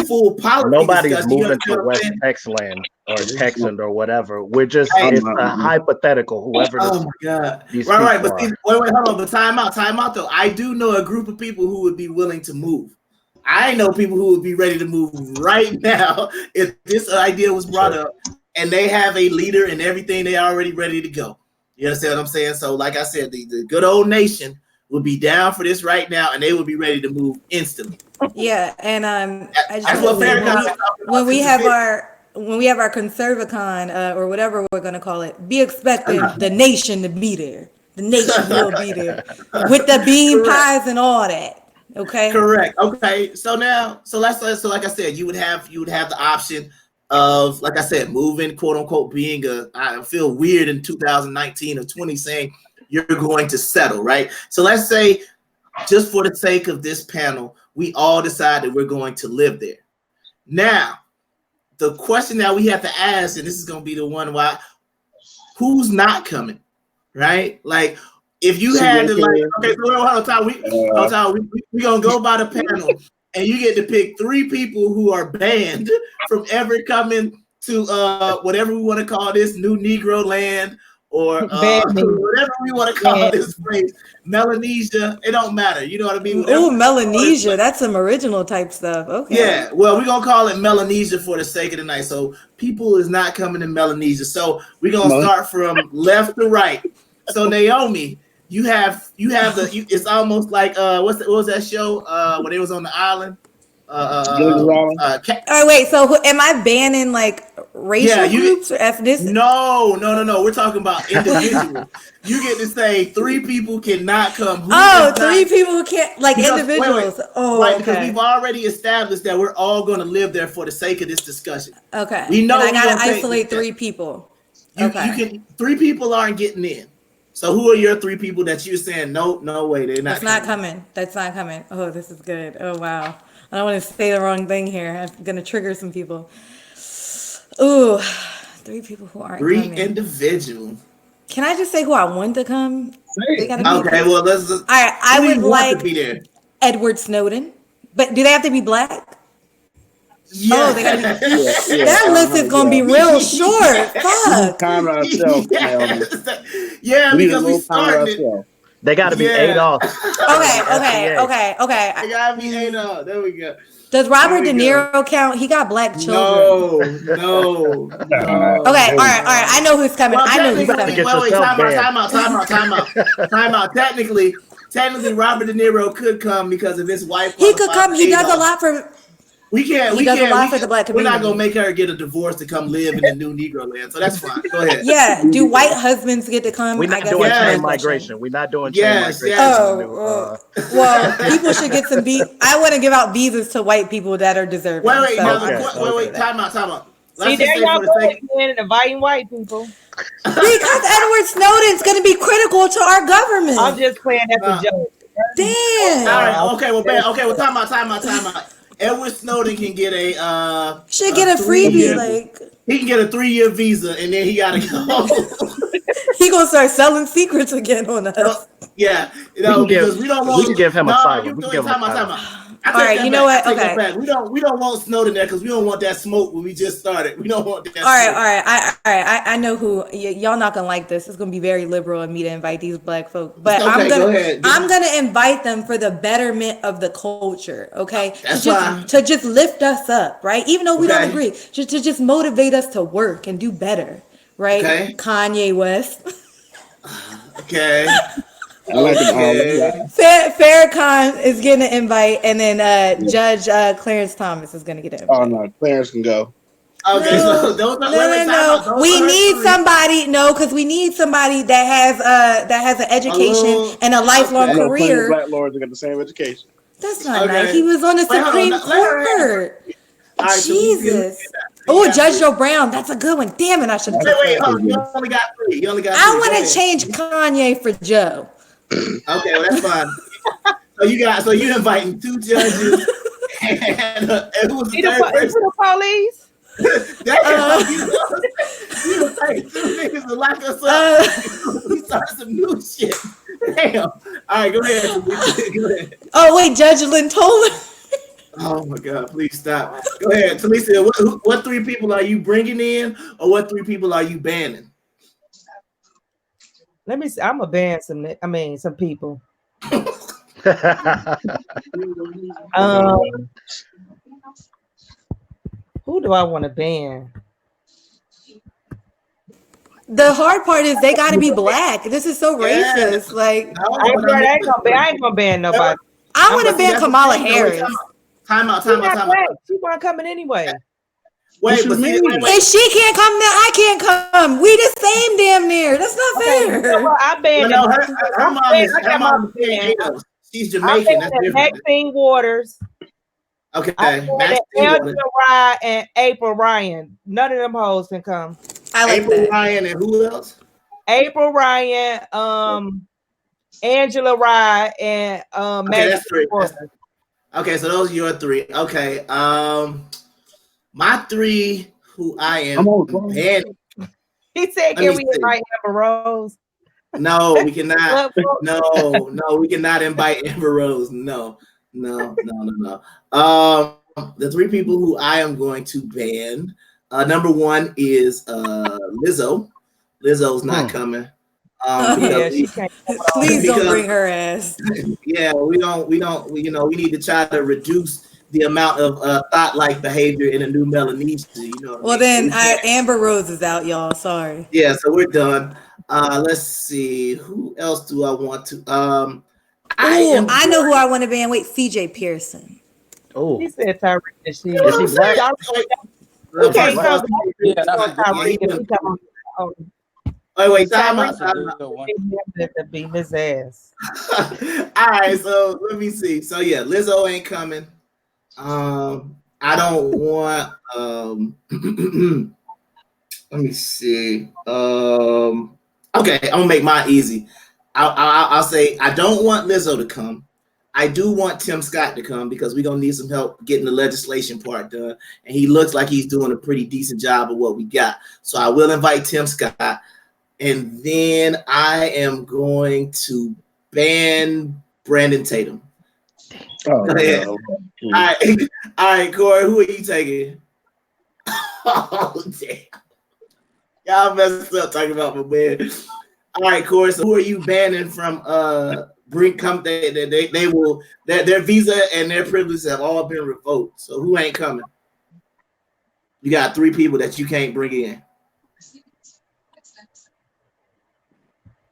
full politics. Nobody's moving to West Texland or Texan or whatever. We're just it's a hypothetical. Whoever. Oh my God! Right. But wait, hold on. But time out. Though I do know a group of people who would be willing to move. I know people who would be ready to move right now if this idea was brought up, and they have a leader and everything. They are already ready to go. You understand what I'm saying? So, like I said, the good old nation would be down for this right now, and they would be ready to move instantly. Yeah, and that's what when we have our Conservicon or whatever we're gonna call it, be expecting the nation to be there. The nation will be there with the bean pies and all that. Okay. Correct. Okay. So like I said, you would have the option of, like I said, moving, quote unquote, being I feel weird in 2019 or 20 saying you're going to settle, right? So let's say, just for the sake of this panel, we all decided we're going to live there. Now, the question that we have to ask, and this is going to be the one why, who's not coming, right? Like, if you had to, like, okay, so hold on, Tom, we're going to go by the panel, and you get to pick 3 people who are banned from ever coming to whatever we want to call this, New Negro land, or whatever we want to call this place, Melanesia. It don't matter. You know what I mean? Oh, Melanesia. That's some original type stuff. Okay. Yeah. Well, we're going to call it Melanesia for the sake of the night. So people is not coming to Melanesia. So we're going to start from left to right. So Naomi, you have it's almost like what was that show when they was on the island? Wait, so am I banning like racial groups or ethnicity? No. We're talking about individuals. You get to say 3 people cannot come. 3 people can't, like, individuals. Wait. Oh, right, because we've already established that we're all going to live there for the sake of this discussion. Okay. We know and I gotta isolate 3 people. You can 3 people aren't getting in. So who are your 3 people that you're saying no way they're not? That's not coming. Oh, this is good. Oh wow. I don't want to say the wrong thing here. I'm gonna trigger some people. Ooh, 3 people who aren't 3 coming. individuals. Can I just say who I want to come? Okay, well let's. All right, I would like to be there. Edward Snowden, but do they have to be black? Yeah. Oh, they gotta be. That list is gonna be real short. Fuck. Time ourselves. Yeah, because we started. They got to be Adolf. Okay. They gotta be Adolf. There we go. Does Robert De Niro count? He got black children. No. Okay, all right. I know who's coming. Well, I know who's coming. Wait, time out. Technically, Robert De Niro could come because of his wife. He could come. He does a lot for. We can't. He does a lot for the black community. We're not gonna make her get a divorce to come live in the New Negro land, so that's fine. Go ahead. Yeah. Do white husbands get to come? We're not doing chain migration. We're not doing chain migration. Well, people should get some I want to give out visas to white people that are deserving. Wait. Time out. See, there y'all going and inviting white people. Because Edward Snowden's going to be critical to our government. I'm just playing as a joke. Damn. All right. Okay. Time out. Edward Snowden can get a should get a freebie. He can get a 3-year visa, and then he gotta go. He gonna start selling secrets again on us. Yeah, because we don't want. We can give him asylum. Time out. All right, you know what? Okay, we don't want Snowden there because we don't want that smoke when we just started. We don't want that. All right. I know who y'all not gonna like this. It's gonna be very liberal of me to invite these black folk, but I'm gonna invite them for the betterment of the culture. Okay, to just lift us up, right? Even though we don't agree, to just motivate us to work and do better, right? Okay. Kanye West. Okay. I like them all. Farrakhan is getting an invite, and then Judge Clarence Thomas is going to get an invite. Oh no, Clarence can go. Okay, so those are no. We need somebody. No, because we need somebody that has an education and a lifelong career. Black lords got the same education. That's not nice. He was on the Supreme Court. Right, Jesus. Oh, Judge Joe Brown. That's a good one. Damn it, I should have. Wait, you only got 3. You only got 3. I want to change Kanye for Joe. Okay, well that's fine. So you inviting 2 judges and who was the third person? The police. You take 2 niggas to lock us up. We start some new shit. Damn. All right, go ahead. Go ahead. Oh wait, Judge Lintola. Oh my God! Please stop. Go ahead, Talisa. What 3 people are you bringing in, or what 3 people are you banning? Let me see. I'm gonna ban some people. Who do I want to ban? The hard part is they got to be black. This is so racist. Like, I ain't gonna ban nobody. I want to ban Kamala Harris. Time out. She wasn't coming anyway. Wait, but if she can't come, then I can't come. We the same damn near. That's not fair. Well, I banned her mom is she's Jamaican. That's different. Maxine Waters. Okay. Angela Rye and April Ryan. None of them hoes can come. I like April that. Ryan and who else? April Ryan, Angela Rye, and okay, that's 3. Okay, so those are your 3. Okay. My 3 who I am banning. He said, "Can we invite Amber Rose?" No, we cannot. No, we cannot invite Amber Rose. No. The 3 people who I am going to ban. Number 1 is Lizzo. Lizzo's not coming. She can't. Please don't bring her ass. Yeah, we need to try to reduce the amount of thought-like behavior in a new Melanesia. Well, then Amber Rose is out, y'all. Sorry. Yeah, so we're done. Let's see. Who else do I want to? I know who I want to ban. Wait, CJ Pearson. Oh, he said Tyreek. Is he black? Okay, Wait, time out. To beat his ass. All right, so let me see. So yeah, Lizzo ain't coming. I don't want. Let me see. Okay, I'm gonna make mine easy. I'll say I don't want Lizzo to come. I do want Tim Scott to come because we're gonna need some help getting the legislation part done, and he looks like he's doing a pretty decent job of what we got. So I will invite Tim Scott, and then I am going to ban Brandon Tatum. Oh, no. All right, Corey, who are you taking? Oh damn, y'all messed up talking about my man. All right, Corey. So who are you banning from? They will their visa and their privileges have all been revoked. So who ain't coming? You got 3 people that you can't bring in.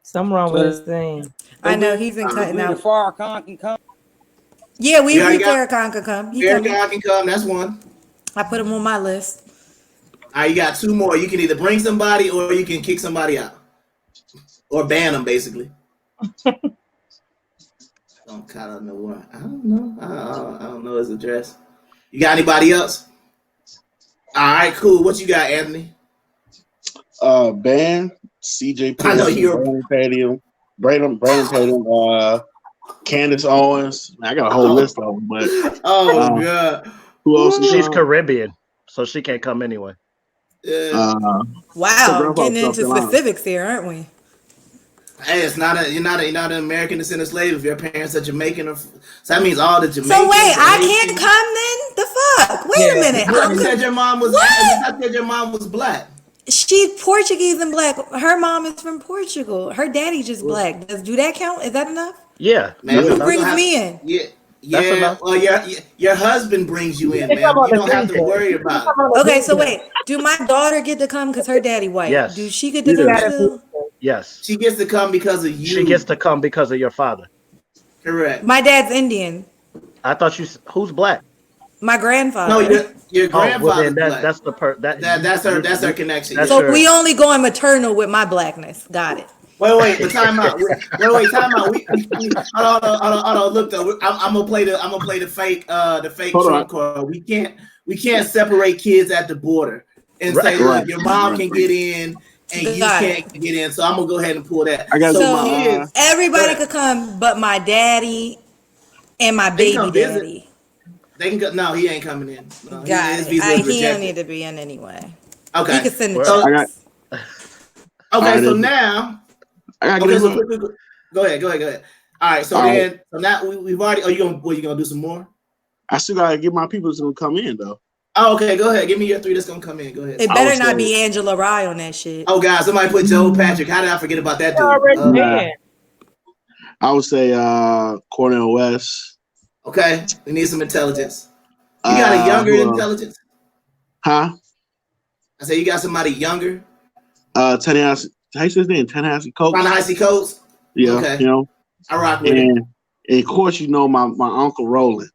Something wrong with his thing. I know he's been cutting out. Farrakhan can come. Yeah, we agree Farrakhan can come. Farrakhan can come. That's 1. I put him on my list. All right, you got 2 more. You can either bring somebody or you can kick somebody out or ban them, basically. I don't know what. I don't know. I don't know his address. You got anybody else? All right, cool. What you got, Anthony? Ban CJ Pearson, I know you're Brandon Tatum, Candace Owens. I got a whole list of them, but God, who else? She's Caribbean, so she can't come anyway. Wow, getting into specifics here, aren't we? Hey, you're not an American descendant slave if your parents are Jamaican, so that means all the Jamaicans. So wait, I can't come then? The fuck? Wait a minute. You said your mom was. I said your mom was black. She's Portuguese and black. Her mom is from Portugal. Her daddy just black. Do that count? Is that enough? Yeah. Man, who brings me in? Yeah. Well, your husband brings you in, man. You don't have to worry about it. Okay, so wait. Do my daughter get to come because her daddy white? Yes. Do she get to come too? Yes. She gets to come because of you. She gets to come because of your father. Correct. My dad's Indian. I thought who's black? My grandfather. No, your grandfather's well, black. That's the that's her connection. So we only going maternal with my blackness. Got it. Wait, but time out. Time out. We hold on. Look though, I'm gonna play the fake Trump card. We can't separate kids at the border and say, look, your mom can get in and you can't get in. So I'm gonna go ahead and pull that. So everybody could come, but my daddy and my baby daddy. They can go. No, he ain't coming in. No, Got it. He don't need to be in anyway. Okay. He can send the checks. So now. Okay, so go ahead. All right, so now we've already. Are you gonna do some more? I still gotta get my people to come in though. Oh, okay, go ahead. Give me your 3 that's gonna come in. Go ahead. It better not be Angela Rye on that shit. Oh, God, somebody put Joe Patrick. How did I forget about that dude? I would say Cornel West. Okay, we need some intelligence. You got a younger intelligence? Huh? I said you got somebody younger. Ta-Nehisi, how you say his name? Ta-Nehisi Coates. Ta-Nehisi Coates. Yeah, okay. You know. I rock with him. And of course, you know my uncle Roland.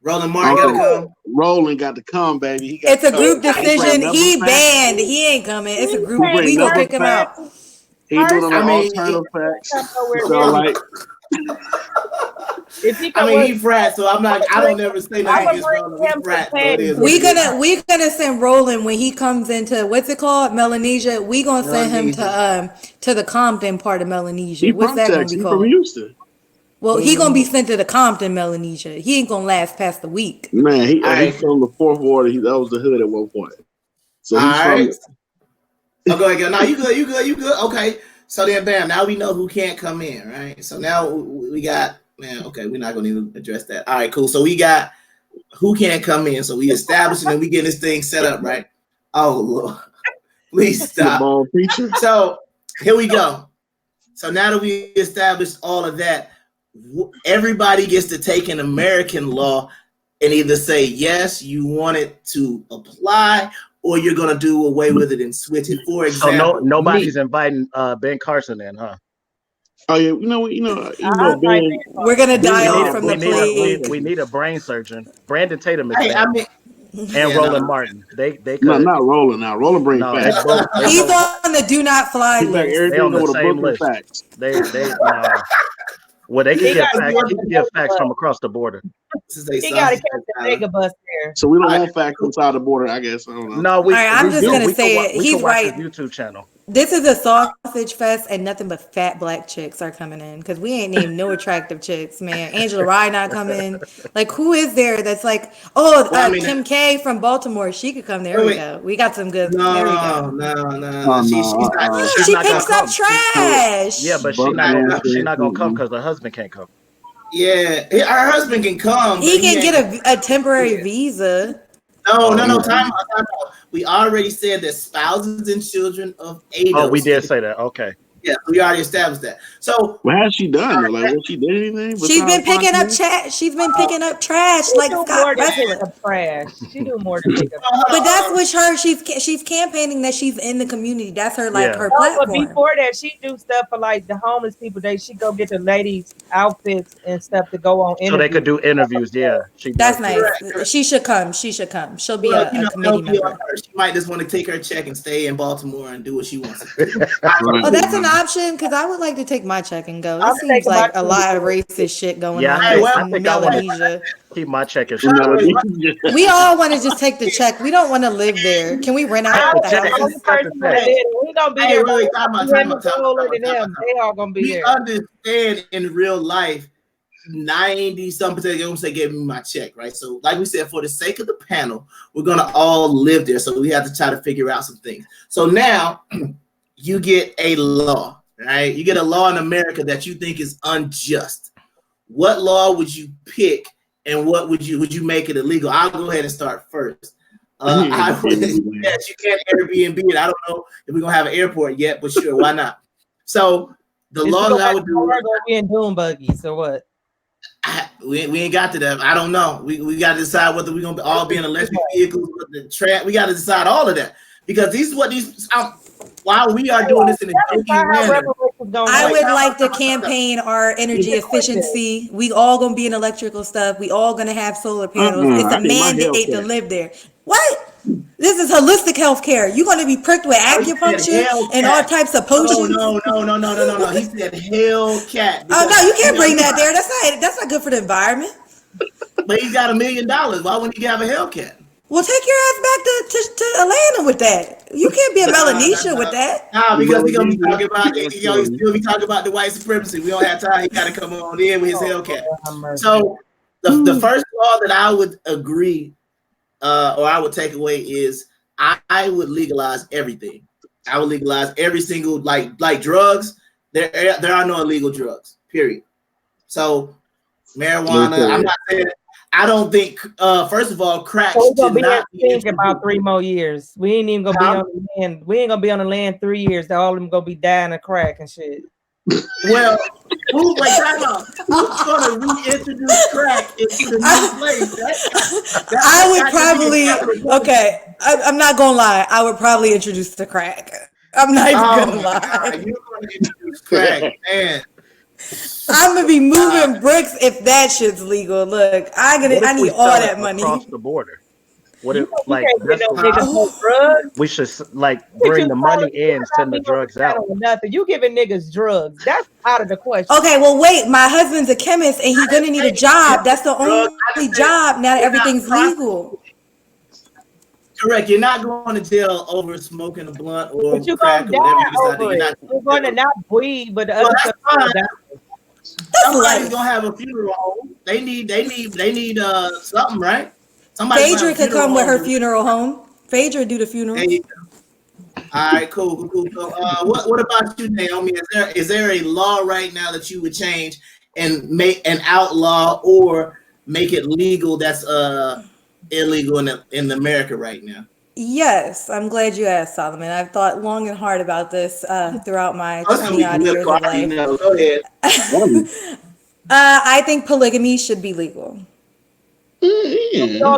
Roland Martin got to come. Roland got to come, baby. It's a group decision. He banned. He ain't coming. It's a group. We gonna kick him out. He doing alternative facts. So like. He frat, so I'm not. I don't ever say that against Roland. Frat, so we gonna send Roland when he comes into what's it called, Melanesia. We gonna send him to the Compton part of Melanesia. What's that gonna be called? From Houston. Well, he gonna be sent to the Compton, Melanesia. He ain't gonna last past the week. Man, he's from the fourth ward. That was the hood at one point. So he's from. Oh, go ahead. No, you good. Okay. So then, bam. Now we know who can't come in, right? So now we got. Man, okay, we're not gonna need to address that. All right, cool. So we got who can't come in. So we establish and we get this thing set up, right? Oh Lord, please stop. So here we go. So now that we established all of that, everybody gets to take an American law and either say yes, you want it to apply, or you're gonna do away with it and switch it. For example, so nobody's inviting Ben Carson in, huh? Oh yeah, you know, Ben, we're gonna die off from the plague. We need a brain surgeon. Brandon Tatum is and Roland Martin. They could. No, not Roland. Now Roland brings facts. He's on the do not fly list. They on the same list. Facts. They well, they can get facts. He can get facts from across the border. He got to catch the mega bus there. So we don't want facts inside the border, I guess. I don't know. No, I'm just gonna say it. He's right. YouTube channel. This is a sausage fest, and nothing but fat black chicks are coming in because we ain't named no attractive chicks, man. Angela Rye not coming. Like, who is there that's like, Kim K from Baltimore? She could come. There we go. We got some good. No, there we go. No. She picks up trash. Yeah, but she's not gonna come because her husband can't come. Yeah, her husband can come. He can get a temporary visa. No. Time out. We already said that spouses and children of adults. Oh, we did say that. Okay. Yeah, we already established that. So what has she done? Like, what she did anything? She's been picking up chat. She's been picking up trash. Like Scott trash. She do more than pick up. But that's what her. She's campaigning that she's in the community. That's her her platform. But before that, she do stuff for like the homeless people. She go get the ladies outfits and stuff to go on interviews. So they could do interviews. Yeah, that's nice. She should come. She'll be a committee member. She might just want to take her check and stay in Baltimore and do what she wants. Oh, that's an option because I would like to take my check and go. It seems like a lot of racist shit going on in Melanesia. Keep my check and we all want to just take the check. We don't want to live there. Can we rent out the house? We gonna be there. They all gonna be there. We understand in real life. 90-something gonna say give me my check, right? So like we said, for the sake of the panel, we're gonna all live there. So we have to try to figure out some things. So now you get a law, right? You get a law in America that you think is unjust. What law would you pick and what would you make it illegal? I'll go ahead and start first. I would that you can't Airbnb it. I don't know if we're gonna have an airport yet, but sure, why not? So the law that I would do in dune buggies or what? We ain't got to that. I don't know. We got to decide whether we're gonna all be in electric vehicles. We got to decide all of that because these is what these. while we are doing this in a joking manner, I would like to campaign our energy efficiency. We all gonna be in electrical stuff. We all gonna have solar panels. It's a mandate to live there. What? This is holistic healthcare. You're gonna be pricked with acupuncture and all types of potions. No. He said Hellcat. Oh no, you can't bring that there. That's not good for the environment. But he's got $1 million. Why wouldn't he have a Hellcat? Well, take your ass back to Atlanta with that. You can't be a Melanesia with that. Nah, because we're gonna be talking about still be talking about the white supremacy. We don't have time. He gotta come on in with his Hellcat. So the first law that I would agree or I would take away is I would legalize everything. I would legalize every single like drugs. There are no illegal drugs. Period. So marijuana. I'm not saying. I don't think. First of all, crack should not be about 3 more years. We ain't even gonna be on the land. We ain't gonna be on the land 3 years. All of them gonna be dying of crack and shit. Well, who's gonna reintroduce crack into the new place? I would probably. Okay, I'm not gonna lie. I would probably introduce the crack. I'm not even gonna lie. God, you're gonna introduce crack, man. I'm gonna be moving bricks if that shit's legal. Look, I need all that money across the border. What if we should like bring the money in, send the drugs out? Nothing. You giving niggas drugs? That's out of the question. Okay, well wait. My husband's a chemist and he's gonna need a job. That's the only job now that everything's legal. Correct. You're not going to jail over smoking a blunt or crack or whatever you decide. You're going to not weed, but the other stuff. Somebody's gonna have a funeral home. They need something, right? Somebody. Phaedra could come with her funeral home. Phaedra do the funeral. All right, cool. So, what about you, Naomi? Is there a law right now that you would change and make an outlaw or make it legal that's illegal in America right now? Yes, I'm glad you asked, Solomon. I've thought long and hard about this throughout my 20-odd years of life. Go ahead. I think polygamy should be legal. I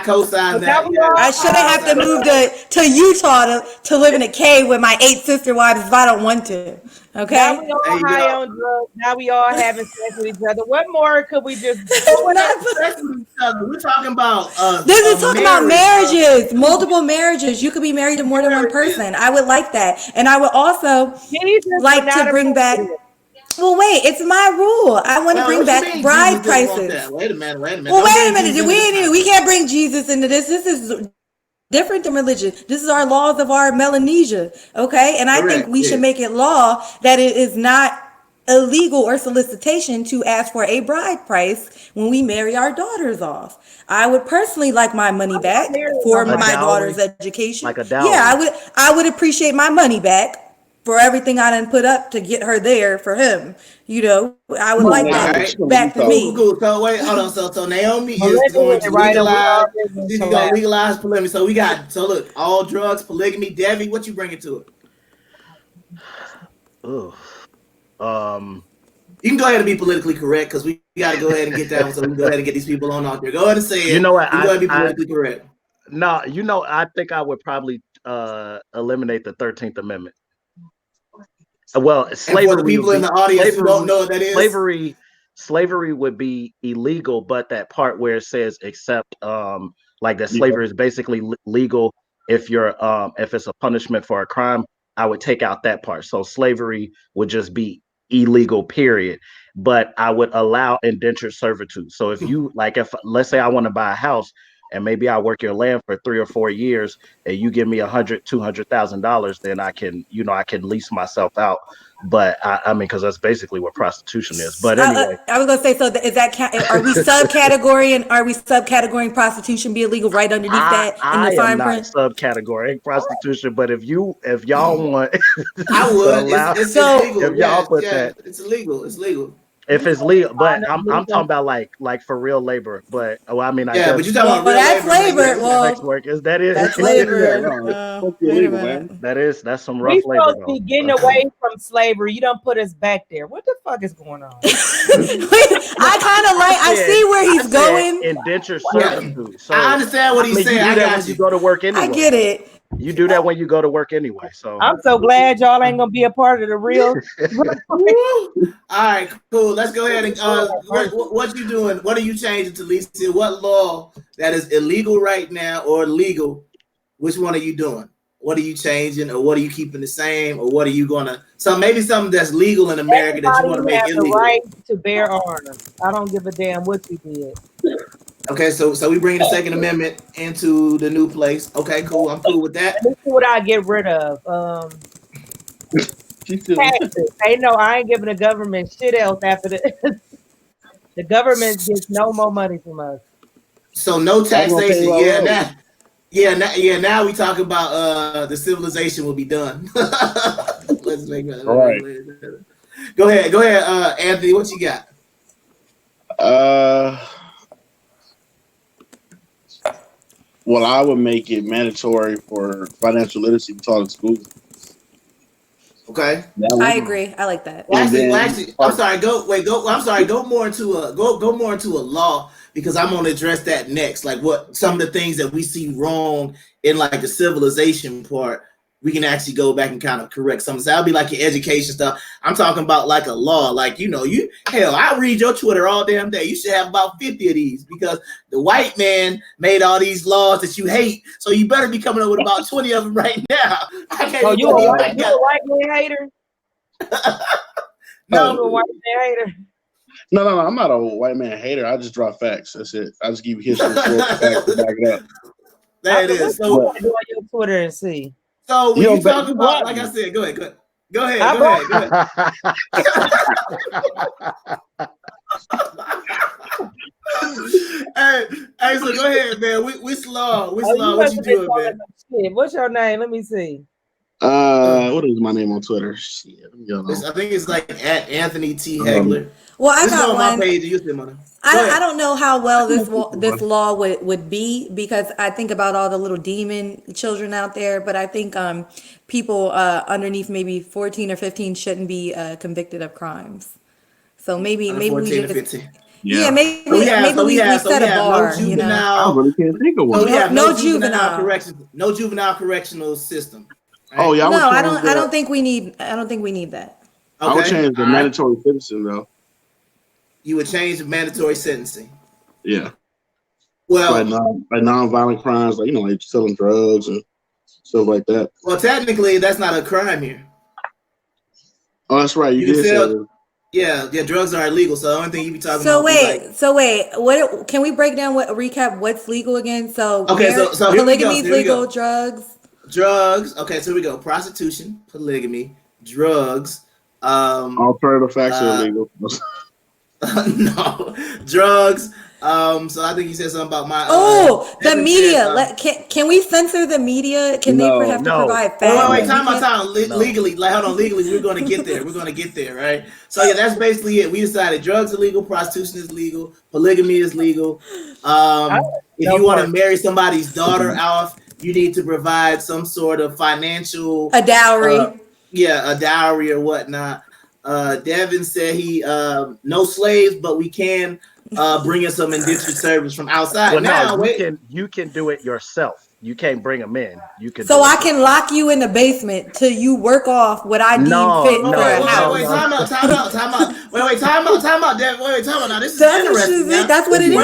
co-sign that. I shouldn't have to move to Utah to live in a cave with my 8 sister wives if I don't want to. Okay. Now we all high on drugs. Now we all having sex with each other. What more could we just do? We're talking about this is talking about marriages, multiple marriages. You could be married to more than one person. I would like that. And I would also like to bring back. Well, wait, it's my rule. I want to bring back bride prices. Wait a minute. Well, wait a minute. We can't bring Jesus into this. This is different than religion. This is our laws of our Melanesia. Okay. And I think we should make it law that it is not illegal or solicitation to ask for a bride price when we marry our daughters off. I would personally like my money back for my daughter's education. Like a dowry. Yeah, I would appreciate my money back for everything I done put up to get her there for him. You know, I would like that back to me. Cool. So wait, hold on. So Naomi is going to legalize polygamy. So look, all drugs, polygamy. Devi, what you bringing to it? Oh. You can go ahead and be politically correct because we got to go ahead and get that one. So we can go ahead and get these people on out there. Go ahead and say it. You know what? Go ahead and be politically correct. No, I think I would probably eliminate the 13th Amendment. Well, slavery. And for the people in the audience who don't know what that is, slavery would be illegal, but that part where it says except like that slavery is basically legal if it's a punishment for a crime, I would take out that part. So slavery would just be illegal, period. But I would allow indentured servitude. So if you if let's say I want to buy a house and maybe I work your land for 3 or 4 years and you give me $200,000, then I can lease myself out. But I mean, because that's basically what prostitution is. But anyway, I was gonna say, so is that are we subcategorying prostitution be illegal right underneath that in the fine print? Subcategory prostitution, but if y'all want, I would. It's illegal. If y'all put that, it's illegal. It's legal. If it's legal, but I'm talking about like for real labor. But I mean, I yeah, guess. but you talking about real that's labor. Sex work is that is. That's Yeah, labor. fuck Wait a illegal, minute. man. That's some We rough labor supposed to though. be getting away from slavery. You don't put us back there. What the fuck is going on? I kind of like. I see where he's going. Indentured Yeah, servitude. So I understand what he's saying. You do I that got when you go to work anyway. I get it. You do that when you go to work anyway. So I'm so glad y'all ain't gonna be a part of the real. All right, cool. Let's go ahead and what you doing? What are you changing to Lisa? What law that is illegal right now or legal? Which one are you doing? What are you changing, or what are you keeping the same, or what are you gonna? So maybe something that's legal in America that you want to make illegal. The right to bear arms. I don't give a damn what you did. Okay, so we bring the Second Amendment into the new place. Okay, cool. I'm cool with that. Let me see what I get rid of. Taxes. Hey, no, I ain't giving the government shit else after this. The government gets no more money from us. So no taxation. Now we talk about the civilization will be done. Let's make that. All right. Go ahead, Anthony. What you got? Well, I would make it mandatory for financial literacy taught in school. Okay, I agree. I like that. Well, actually, I'm sorry. I'm sorry. Go more into a law, because I'm going to address that next. Like what some of the things that we see wrong in like the civilization part, we can actually go back and kind of correct some. So that'll be like your education stuff. I'm talking about like a law, like, I read your Twitter all damn day. You should have about 50 of these, because the white man made all these laws that you hate. So you better be coming up with about 20 of them right now. You a white man hater? No, you a white man hater. No, I'm not a white man hater. I just draw facts. That's it. I just give you history, facts to back it up. There it is. So go on your Twitter and see. So when you talk about, like I said, go ahead. Hey, so go ahead, man. Which law? What you doing, man? Shit. What's your name? Let me see. What is my name on Twitter? Shit, I think it's like at Anthony T. Hegler. Well, I got one. My page. I don't know how well this law would be, because I think about all the little demon children out there, but I think people underneath maybe 14 or 15 shouldn't be convicted of crimes. So maybe we just 15. maybe we set a bar. I really can't think of one. So we have no juvenile correctional system. Right? Oh yeah, I don't think we need that. Okay. I would change the mandatory sentencing though. You would change the mandatory sentencing. Yeah. Well, like non-violent crimes, like like selling drugs and stuff like that. Well, technically, that's not a crime here. Oh, that's right. You did say that. Yeah, drugs are illegal. So the only thing you be talking about. So wait, what? Can we break down recap what's legal again? So so polygamy is legal, drugs. Okay, so here we go. Prostitution, polygamy, drugs. Alternative facts are illegal. No, drugs. So I think you said something about my. The media. Can we censor the media? Can they have to provide facts? Wait, time. Legally, hold on. Legally, we're going to get there. Right. So yeah, that's basically it. We decided drugs are legal, prostitution is legal, polygamy is legal. If you want to marry somebody's daughter off, you need to provide some sort of financial a dowry. A dowry or whatnot. Devin said he no slaves, but we can bring in some indentured service from outside. Well, you can do it yourself. You can't bring them in. You can. So I can lock you in the basement till you work off what I deem fit for a house. Wait, time out. Time out, Devin. Wait, time out. Now this is interesting. That's what it is.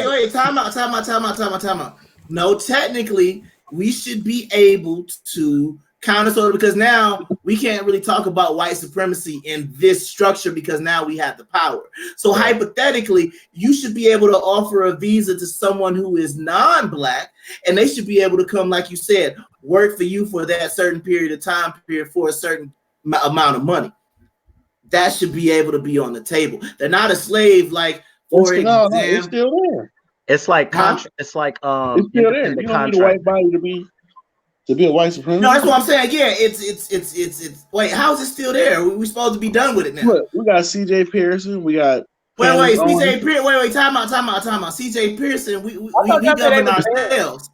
Wait. Time out. No, technically, we should be able to counter sort of, because now we can't really talk about white supremacy in this structure because now we have the power. So hypothetically, you should be able to offer a visa to someone who is non-black, and they should be able to come, like you said, work for you for that certain period of time period for a certain amount of money. That should be able to be on the table. They're not a slave, like for example. No, it's still there. It's like it's still there. You don't need a white body to be. To be a white supremacist? No, that's what I'm saying. Yeah, it's. Wait, how is it still there? We supposed to be done with it now. Look, we got C.J. Pearson. We got. Wait, C.J. Pearson. Wait, time out. C.J. Pearson. We govern ourselves.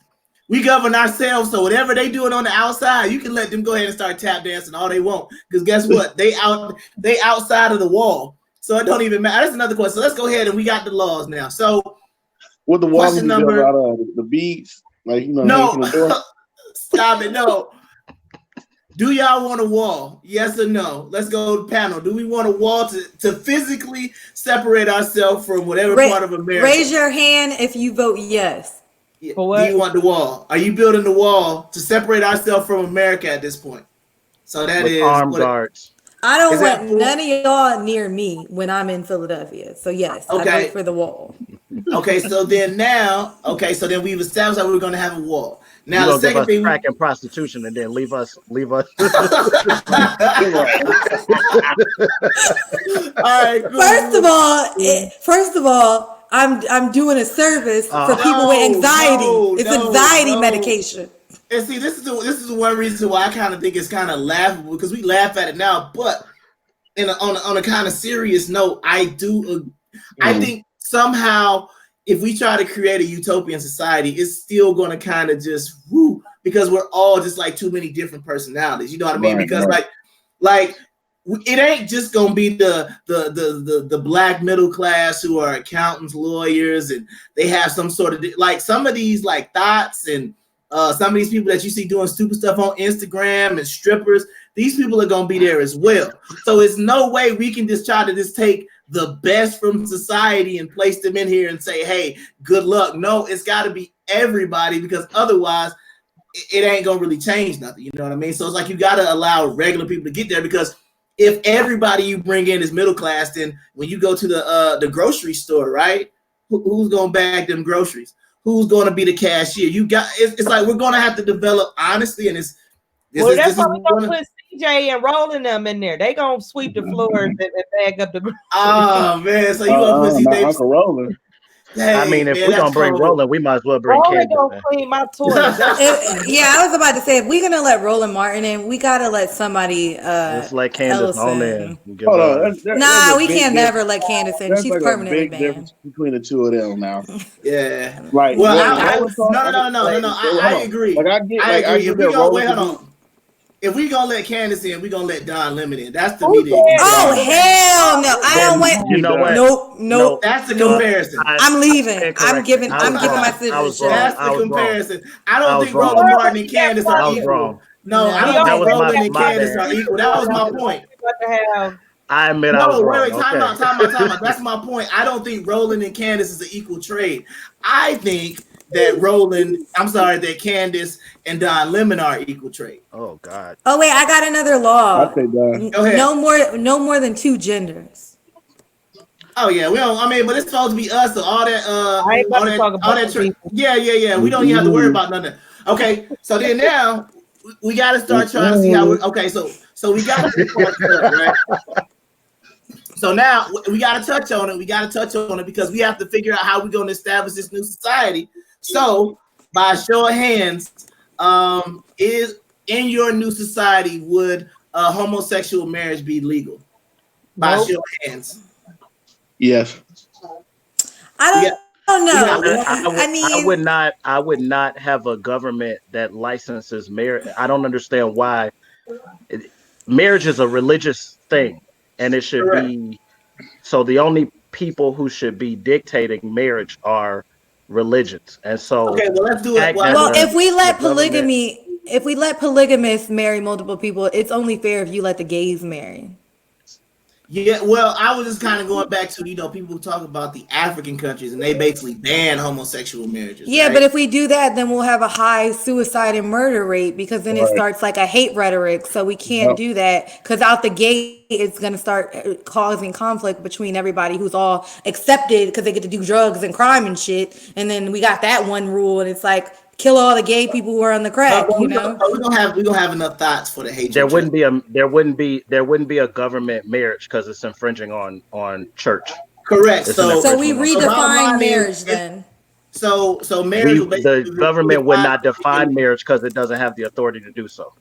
We govern ourselves. So whatever they doing on the outside, you can let them go ahead and start tap dancing all they want. Because guess what? They outside of the wall. So it don't even matter. That's another question. So let's go ahead and we got the laws now. So what the wall be built out of? The beads, like no. Stop it. No. Do y'all want a wall? Yes or no? Let's go to the panel. Do we want a wall to physically separate ourselves from whatever part of America? Raise your hand if you vote yes. Do you want the wall? Are you building the wall to separate ourselves from America at this point? So that is armed guards. I don't want none of y'all near me when I'm in Philadelphia. So yes, I vote for the wall. Okay, so then we've established that we're going to have a wall. Now the second thing, crack and prostitution, and then leave us. All right. First of all, I'm doing a service for people with anxiety. It's anxiety medication. And see, this is one reason why I kind of think it's kind of laughable because we laugh at it now, but on a kind of serious note, I think somehow if we try to create a utopian society, it's still going to kind of just because we're all just like too many different personalities. You know what I mean? Because like it ain't just gonna be the black middle class who are accountants, lawyers, and they have some sort of like some of these like thoughts and some of these people that you see doing stupid stuff on Instagram and strippers. These people are gonna be there as well. So it's no way we can just try to just take the best from society and place them in here and say, hey, good luck. No, it's got to be everybody because otherwise it ain't gonna really change nothing. You know what I mean? So it's like you got to allow regular people to get there because if everybody you bring in is middle class, then when you go to the grocery store, right? Who's gonna bag them groceries? Who's gonna be the cashier? It's like we're gonna have to develop honestly, and that's why we're gonna put CJ and Roland them in there. They gonna sweep the floors and bag up the groceries. Oh man, so you gonna put CJ Uncle Roland. Hey, I mean, if we're gonna bring Roland, we might as well bring Roland gonna clean my toilet. Yeah, I was about to say if we're gonna let Roland Martin in, we gotta let somebody let's let Candace on in. Hold on. Nah, we can't never let Candace in. She's like permanently a big difference between the two of them now. Yeah. Right. Well, no. I agree. Like I get hold on. If we gonna let Candace in, we gonna let Don Lemon in. That's the meeting. Oh hell no! I don't want. You know what? Nope. That's the comparison. I'm leaving. I'm giving my citizenship. That's the comparison. I don't think Roland Martin and Candace are equal. No, I don't think Roland and Candace are equal. That was my point. I admit I was wrong. Time out. That's my point. I don't think Roland and Candace is an equal trade. I think that Candace and Don Lemon are equal trade. Oh God. Oh wait, I got another law. I'll take that. Go ahead. No more than 2 genders. Oh yeah, we don't. I mean, but it's supposed to be us. So all that. I ain't about to talk about that. Yeah. We don't even have to worry about nothing. Okay, so then now we got to start trying to see how. Okay, so we got to right. So now we got to touch on it. Because we have to figure out how we're going to establish this new society. So by show of hands, is in your new society would homosexual marriage be legal? By show of hands. Yes. I don't know. I mean, I would not have a government that licenses marriage. I don't understand why. Marriage is a religious thing. And it should be, so the only people who should be dictating marriage are religions. And so, okay, well, let's do it. Well, if we let polygamists marry multiple people, it's only fair if you let the gays marry. Yeah, well, I was just kind of going back to, people talk about the African countries and they basically ban homosexual marriages. Yeah, right? But if we do that, then we'll have a high suicide and murder rate because then it starts like a hate rhetoric. So we can't do that because out the gate, it's going to start causing conflict between everybody who's all accepted because they get to do drugs and crime and shit. And then we got that one rule and it's like, kill all the gay people who are on the crack. We're gonna have enough thoughts for the hate. There wouldn't be a government marriage because it's infringing on church. Correct. So we redefine marriage then. So marriage the government would not define marriage because it doesn't have the authority to do so.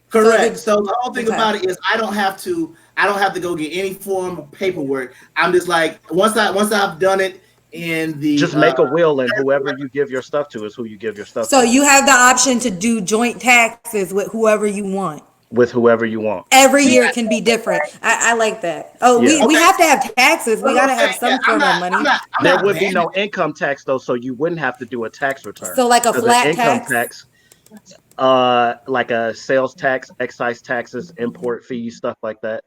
Correct. So the whole thing about it is I don't have to go get any form of paperwork. I'm just like once I've done it in the just make a will, and whoever you give your stuff to is who you give your stuff to. So you have the option to do joint taxes with whoever you want. With whoever you want. Every year can be different. I like that. Oh, yeah. we have to have taxes. We got to have some form of money. There would be no income tax though, so you wouldn't have to do a tax return. So like a flat tax, like a sales tax, excise taxes, import fees, stuff like that.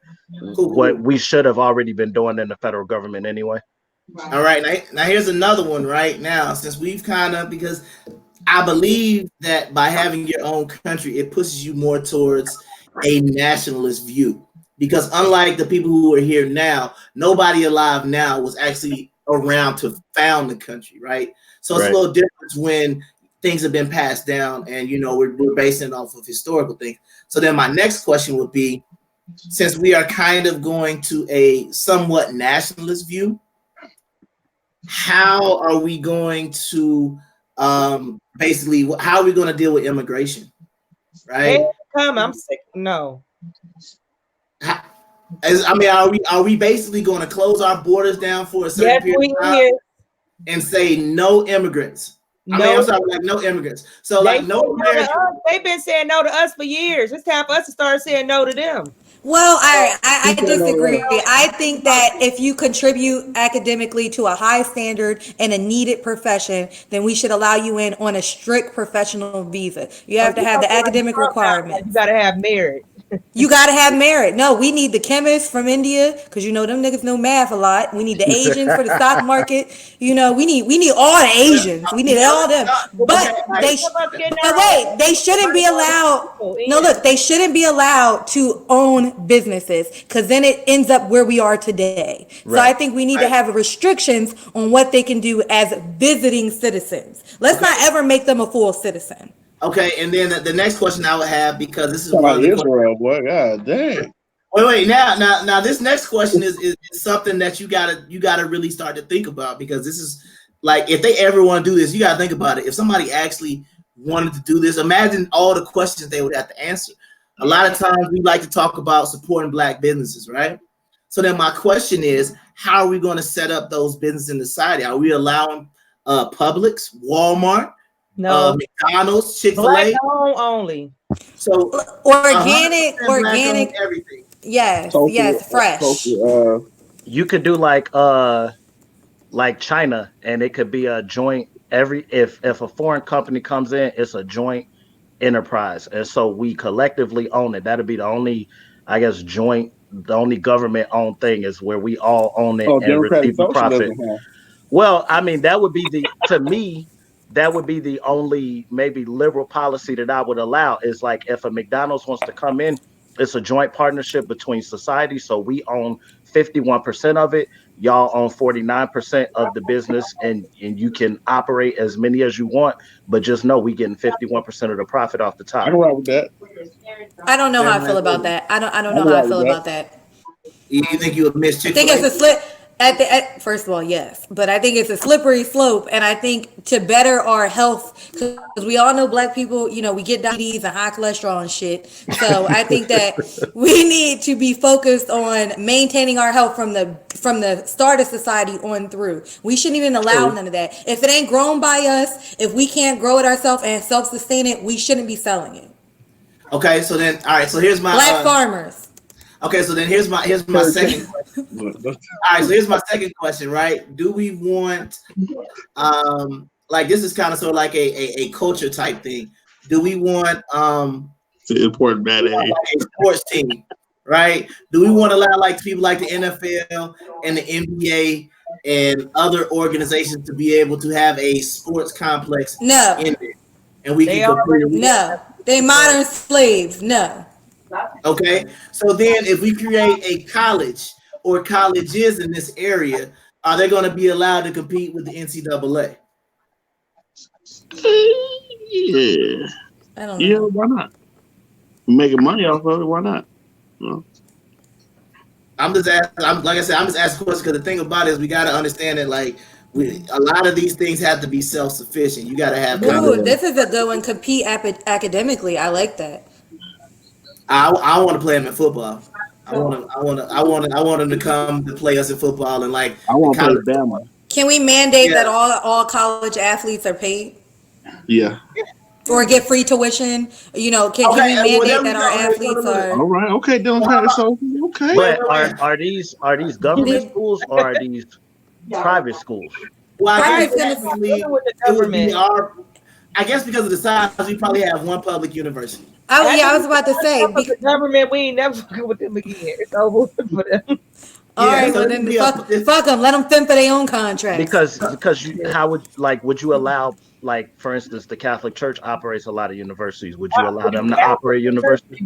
What we should have already been doing in the federal government anyway. All right, now here's another one right now, since we've because I believe that by having your own country, it pushes you more towards a nationalist view, because unlike the people who are here now, nobody alive now was actually around to found the country, right? So it's a little different when things have been passed down and, we're basing it off of historical things. So then my next question would be, since we are kind of going to a somewhat nationalist view, how are we going to basically, how are we going to deal with immigration? Right? I'm sick. No. Are we basically going to close our borders down for a certain period of time and say no immigrants? No. No immigrants. So no Americans. They've been saying no to us for years. It's time for us to start saying no to them. Well, I disagree. I think that if you contribute academically to a high standard and a needed profession, then we should allow you in on a strict professional visa. You have to have the academic requirements. You got to have merit. You got to have merit. No, we need the chemists from India because them niggas know math a lot. We need the Asians for the stock market. We need all the Asians. We need all them. But they shouldn't be allowed. No, look, they shouldn't be allowed to own businesses because then it ends up where we are today. So I think we need to have restrictions on what they can do as visiting citizens. Let's not ever make them a full citizen. Okay, and then the next question I would have, because this is like Israel, boy, god dang. Wait, now this next question is something that you gotta really start to think about, because this is like, if they ever want to do this, you gotta think about it. If somebody actually wanted to do this, imagine all the questions they would have to answer. A lot of times we like to talk about supporting Black businesses, right? So then my question is, how are we going to set up those businesses in society? Are we allowing Publix, Walmart, no, McDonald's, Chick-fil-A? Black only. So organic, everything. Yes, fresh. You could do like China, and it could be a joint. If a foreign company comes in, it's a joint enterprise, and so we collectively own it. That'd be the only, I guess, the only government owned thing is where we all own it and receive the profit. Well, I mean, that would be to me, that would be the only maybe liberal policy that I would allow, is like if a McDonald's wants to come in, it's a joint partnership between society. So we own 51% of it. Y'all own 49% of the business, and you can operate as many as you want, but just know we getting 51% of the profit off the top. I don't know with that. I don't know how I feel about that. I don't know how I feel about that. You think you would miss Chick-fil-A? I think it's a slip. First of all, yes, but I think it's a slippery slope, and I think to better our health, because we all know Black people, we get diabetes and high cholesterol and shit. So I think that we need to be focused on maintaining our health from the start of society on through. We shouldn't even allow none of that. If it ain't grown by us, if we can't grow it ourselves and self-sustain it, we shouldn't be selling it. Okay, so then, all right, so here's my Black farmers. Okay, so then here's my second question. All right, so here's my second question, right? Do we want, like, this is kind of sort of like a culture type thing. Do we want to import bad like a sports team, right? Do we want to allow like people like the NFL and the NBA and other organizations to be able to have a sports complex? No. In there? And we can no. They modern slaves. No. Okay, so then if we create a college or colleges in this area, are they going to be allowed to compete with the NCAA? Yeah. I don't know. Yeah, why not? Making money off of it, why not? No. I'm just asking questions because the thing about it is we got to understand that, like, A lot of these things have to be self-sufficient. You got to have kind Ooh, of. this is a good one. Compete academically. I like that. I want to play them in football. I want them to come to play us in football and like I the want to play college. Bama. Can we mandate Yeah. that all college athletes are paid Yeah. or get free tuition? You know, can Okay, we well there mandate we that our go. Hey, athletes All are? right. Okay. Don't Well, how have it. about, So okay. wait, But wait, are wait. these government Did schools or are these private schools? Well, I guess private's gonna? technically With the it would be government. our. I guess because of the size, we probably have one public university. Oh I yeah, I think was about to say. the government, we ain't never fucking with them again. It's over for them. All Yeah, right, so well it then would be fuck them. Let them fend for their own contracts. Because you how would you allow, like, for instance, the Catholic Church operates a lot of universities. Would you allow them to operate universities?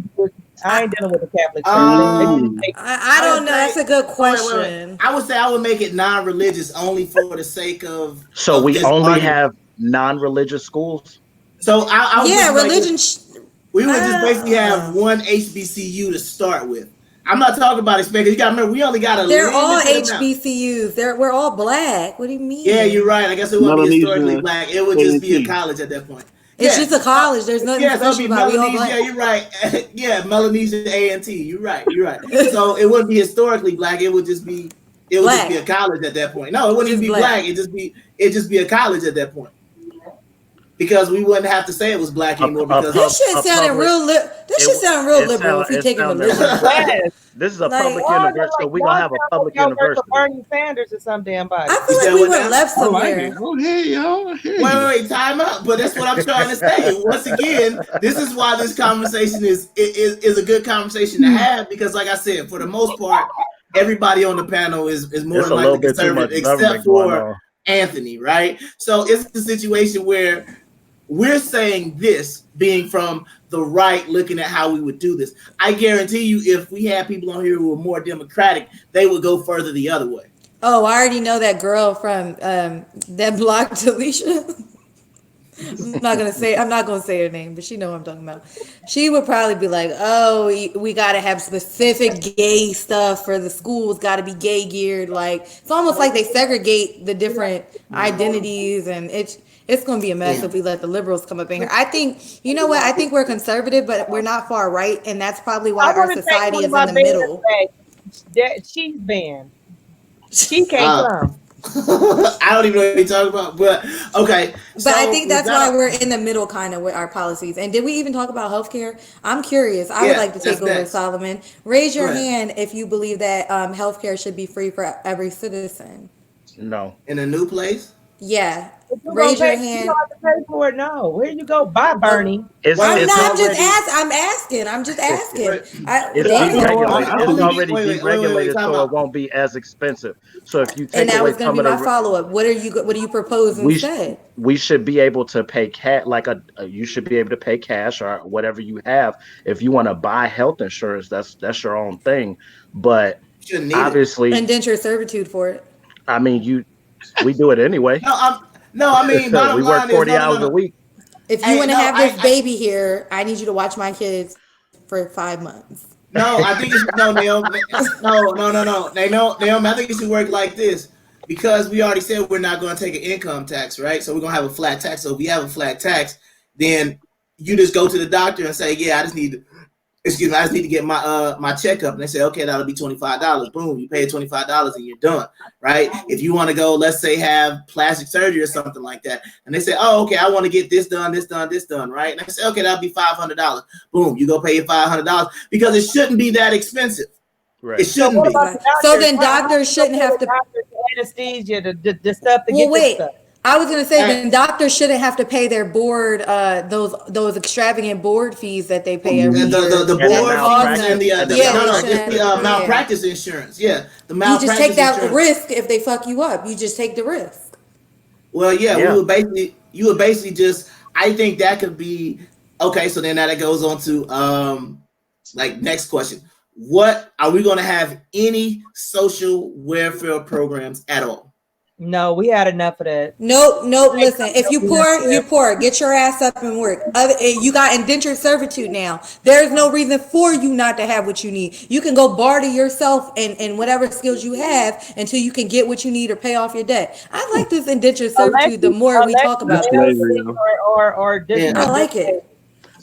I ain't dealing with the Catholic Church. um. I don't know. That's a good Wait. question. I would say I would make it non-religious only for the sake of So we this only argument. have non-religious schools? So I would Yeah, just like religion. we would just basically have one HBCU to start with. I'm not talking about expecting. You got to remember, we only got a They're all limited amount. HBCUs. We're all black. What do you mean? Yeah, you're right. I guess it wouldn't be historically Melanesian black. It would just be a A&T. college at that point. It's Yeah. just a college. There's nothing Yeah, so it'd special be about it. We all Melanesian. black. Yeah, you're right. Yeah, Melanesian A&T. You're right. So it wouldn't be historically black. It would just be Black. a college at that point. No, it wouldn't Just even be black. black. It'd just be a college at that point. Because we wouldn't have to say it was black anymore because This shit sounded real. This shit sound real liberal if we taking religion. Yes. This is a Like- public Oh, university, so we're gonna have a public y'all work for university. Bernie Sanders or some damn body. I feel You like said we what went now? left I like somewhere. it. Oh, hey, y'all. Hey. Wait, time out. But that's what I'm trying to say. Once again, this is why this conversation is a good conversation to have because, like I said, for the most part, everybody on the panel is more It's a than little likely bit too much conservative, except government going for on. Anthony, right? So it's a situation where we're saying this being from the right, looking at how we would do this. I guarantee you, if we had people on here who were more democratic, they would go further the other way. Oh, I already know that girl from that blocked Alicia. I'm not gonna say her name, but she know what I'm talking about. She would probably be like, "Oh, we gotta have specific gay stuff for the schools. Got to be gay geared. Like it's almost like they segregate the different identities, and it's gonna be a mess if we let the liberals come up in here. I think you know what? I think we're conservative, but we're not far right, and that's probably why our society is in the middle. She's banned. She can't come. I don't even know what you're talking about, but okay. But I think that's why we're in the middle kind of with our policies. And did we even talk about healthcare? I'm curious. I would like to take over, Solomon. Raise your hand if you believe that healthcare should be free for every citizen. No. In a new place? Yeah. Raise your hand. You don't have to pay for it. No. Where you go? Bye, Bernie. I'm asking. It's Wait, already wait, deregulated, time so out. it won't be as expensive. So if you take And that away was going some to of be my the, follow up. What do you propose instead? we should be able to pay cash, like you should be able to pay cash or whatever you have. If you want to buy health insurance, that's your own thing. But obviously, indenture servitude for it. I mean, we do it anyway. I mean, bottom we line work 40 is, hours a week. If you want to have this baby here, I need you to watch my kids for 5 months. No, I think it's Naomi. Naomi, I think it should work like this. Because we already said we're not going to take an income tax, right? So we're going to have a flat tax. So if we have a flat tax, then you just go to the doctor and say, yeah, I just need to get my checkup. And they say, okay, that'll be $25. Boom, you pay $25 and you're done, right? If you want to go, let's say, have plastic surgery or something like that, and they say, oh, okay, I want to get this done, right? And they say, okay, that'll be $500. Boom, you go pay your $500 because it shouldn't be that expensive. Right. It shouldn't be. So then doctors shouldn't have to anesthesia, the stuff to get this stuff. I was gonna say then doctors shouldn't have to pay their board those extravagant board fees that they pay every year. The board fees and the malpractice insurance. Yeah, the malpractice. You just take that insurance. risk if they fuck you up. You just take the risk. Well, yeah. You would basically just. I think that could be okay. So then that goes on to next question. What are we going to have any social welfare programs at all? No, we had enough of that. Nope. Listen, if you poor, you're poor. Get your ass up and work. You got indentured servitude now. There's no reason for you not to have what you need. You can go barter yourself and whatever skills you have until you can get what you need or pay off your debt. I like this indentured servitude. The more we talk about it, I like it.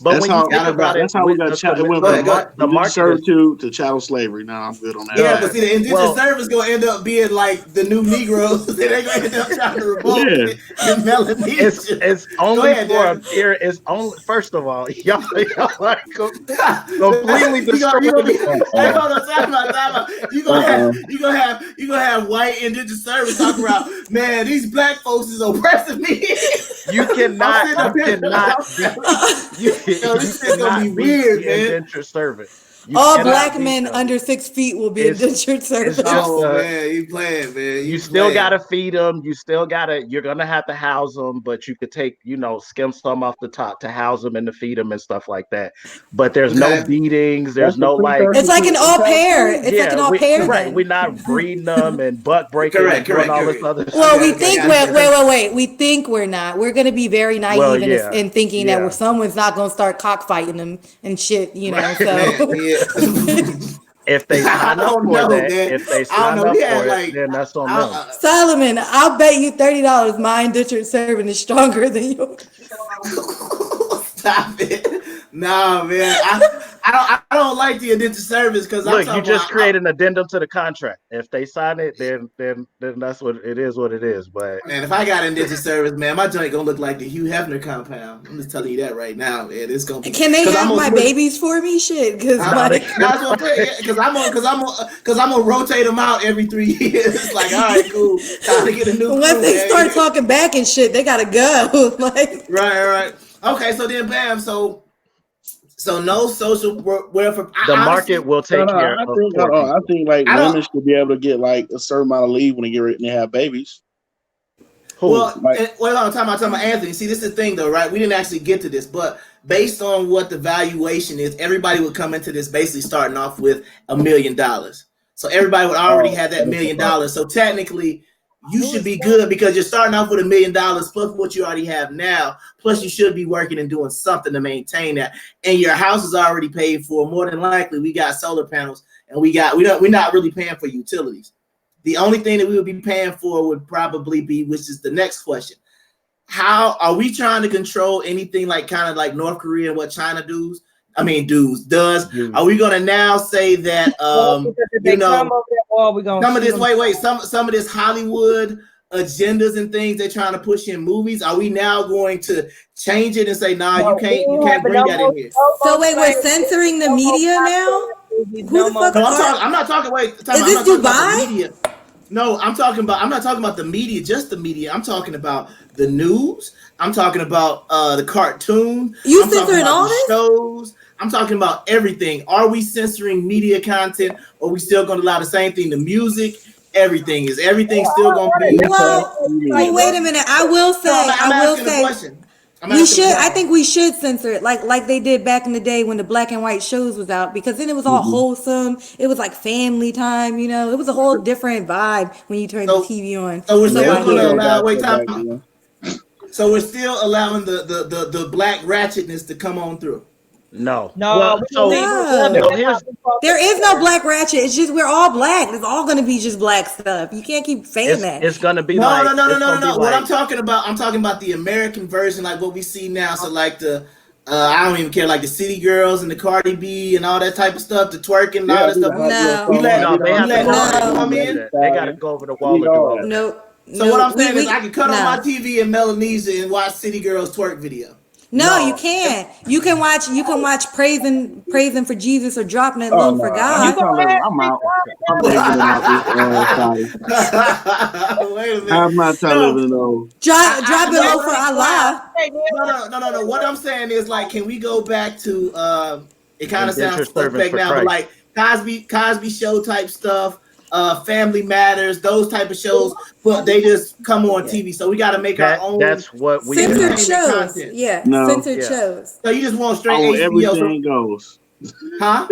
But that's when how, you think about that's it, how we got it went from the market servitude to chattel slavery. Now I'm good on that. Yeah, but see, the indentured service gonna end up being like the new Negroes. They're gonna end up trying to revolt in Melanesia. It's only for a period. It's only, first of all, y'all like completely destroyed. You gonna have white indentured service talking about, man, these black folks is oppressing me. You cannot this shit gonna be weird, man. Indentured servant. All black men under 6 feet will be indentured servants. Oh man, you playing, man. You still gotta feed them. You're gonna have to house them, but you could take, skim some off the top to house them and to feed them and stuff like that. But there's no beatings. There's no like. It's like an au pair. It's like an au pair. Right. We're not breeding them and butt breaking and doing all this other stuff. Well, we think wait. We think we're not. We're gonna be very naive in thinking that someone's not gonna start cockfighting them and shit. So. If they sign up for that, then that's on them. Solomon, I'll bet you $30 my indentured servant is stronger than yours. Stop it. No, man. I don't like the indentured service because you just create an addendum to the contract. If they sign it, then that's what it is. But man, if I got indentured service, man, my joint gonna look like the Hugh Hefner compound. I'm just telling you that right now, man. It's gonna be. Can they have my babies for me? Shit, because I'm gonna rotate them out every 3 years. It's like, all right, cool. Time to get a new. Once they start talking back and shit, they gotta go. Right. Okay, so then, bam. So no social welfare. The market will take care of. I think like women should be able to get like a certain amount of leave when they get ready and have babies. I'm talking about Anthony. See, this is the thing though, right? We didn't actually get to this, but based on what the valuation is, everybody would come into this basically starting off with $1 million. So everybody would already have that $1 million. So technically, you should be good because you're starting off with $1 million plus what you already have now. Plus, you should be working and doing something to maintain that. And your house is already paid for. More than likely, we got solar panels, and we're not really paying for utilities. The only thing that we would be paying for would probably be, which is the next question: how are we trying to control anything like kind of like North Korea and what China does? Are we gonna now say that some of this Hollywood agendas and things they're trying to push in movies? Are we now going to change it and say, nah, you can't bring that in here? So wait, we're censoring the media now? Who the fuck? I'm not talking. Is this Dubai? No, I'm not talking about the media, just the media. I'm talking about the news. I'm talking about the cartoon. You censoring all this? Shows. I'm talking about everything. Are we censoring media content, or are we still going to allow the same thing? The music, everything still going to be? Well, wait a minute. I will say. We should. I think we should censor it, like they did back in the day when the black and white shows was out, because then it was all wholesome. It was like family time, It was a whole different vibe when you turned the TV on. So we're still going to allow. So we're still allowing the black ratchetness to come on through. No. There is no black ratchet. It's just we're all black. It's all going to be just black stuff. You can't keep saying that. It's going to be no. What I'm talking about the American version, like what we see now. So like the I don't even care, like the City Girls and the Cardi B and all that type of stuff, the twerking and all that stuff. They got to go over the wall and do all that. Nope. So what I'm saying is I can cut on my TV in Melanesia and watch City Girls twerk video. No, you can't. You can watch praising for Jesus or dropping it low for God. I'm out. I'm not telling you. Drop it low for Allah. No. What I'm saying is, like, can we go back to it kind of sounds suspect now, but like Cosby Show type stuff, Family Matters, those type of shows, but they just come on TV. So we got to make our own. That's what we censored shows. Censored shows. So you just want straight HBO? Everything goes. Huh?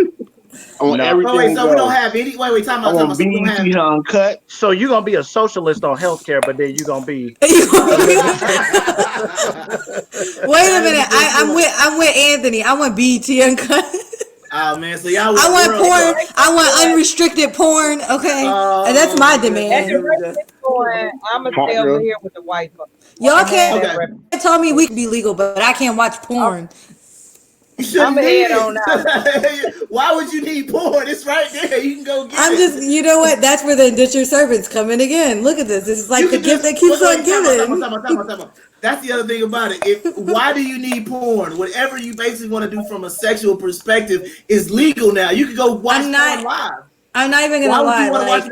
On everything. Wait, so we don't have any. Wait, time I out. want So we don't BET have. uncut. So you're gonna be a socialist on healthcare, but then you're gonna be. Wait a minute. I'm with Anthony. I want BET uncut. Oh man, so y'all. I want porn. I want unrestricted porn. Okay, and that's my demand. I'm gonna stay over here with the white folks. Y'all can't tell me we can be legal, but I can't watch porn. I'm head on out. Why would you need porn? It's right there. You can go get it. You know what? That's where the indentured servants come in again. Look at this. This is like the gift that keeps on giving. Time out. That's the other thing about it. Why do you need porn? Whatever you basically want to do from a sexual perspective is legal now. You can go watch porn live. I'm not even gonna lie. Like,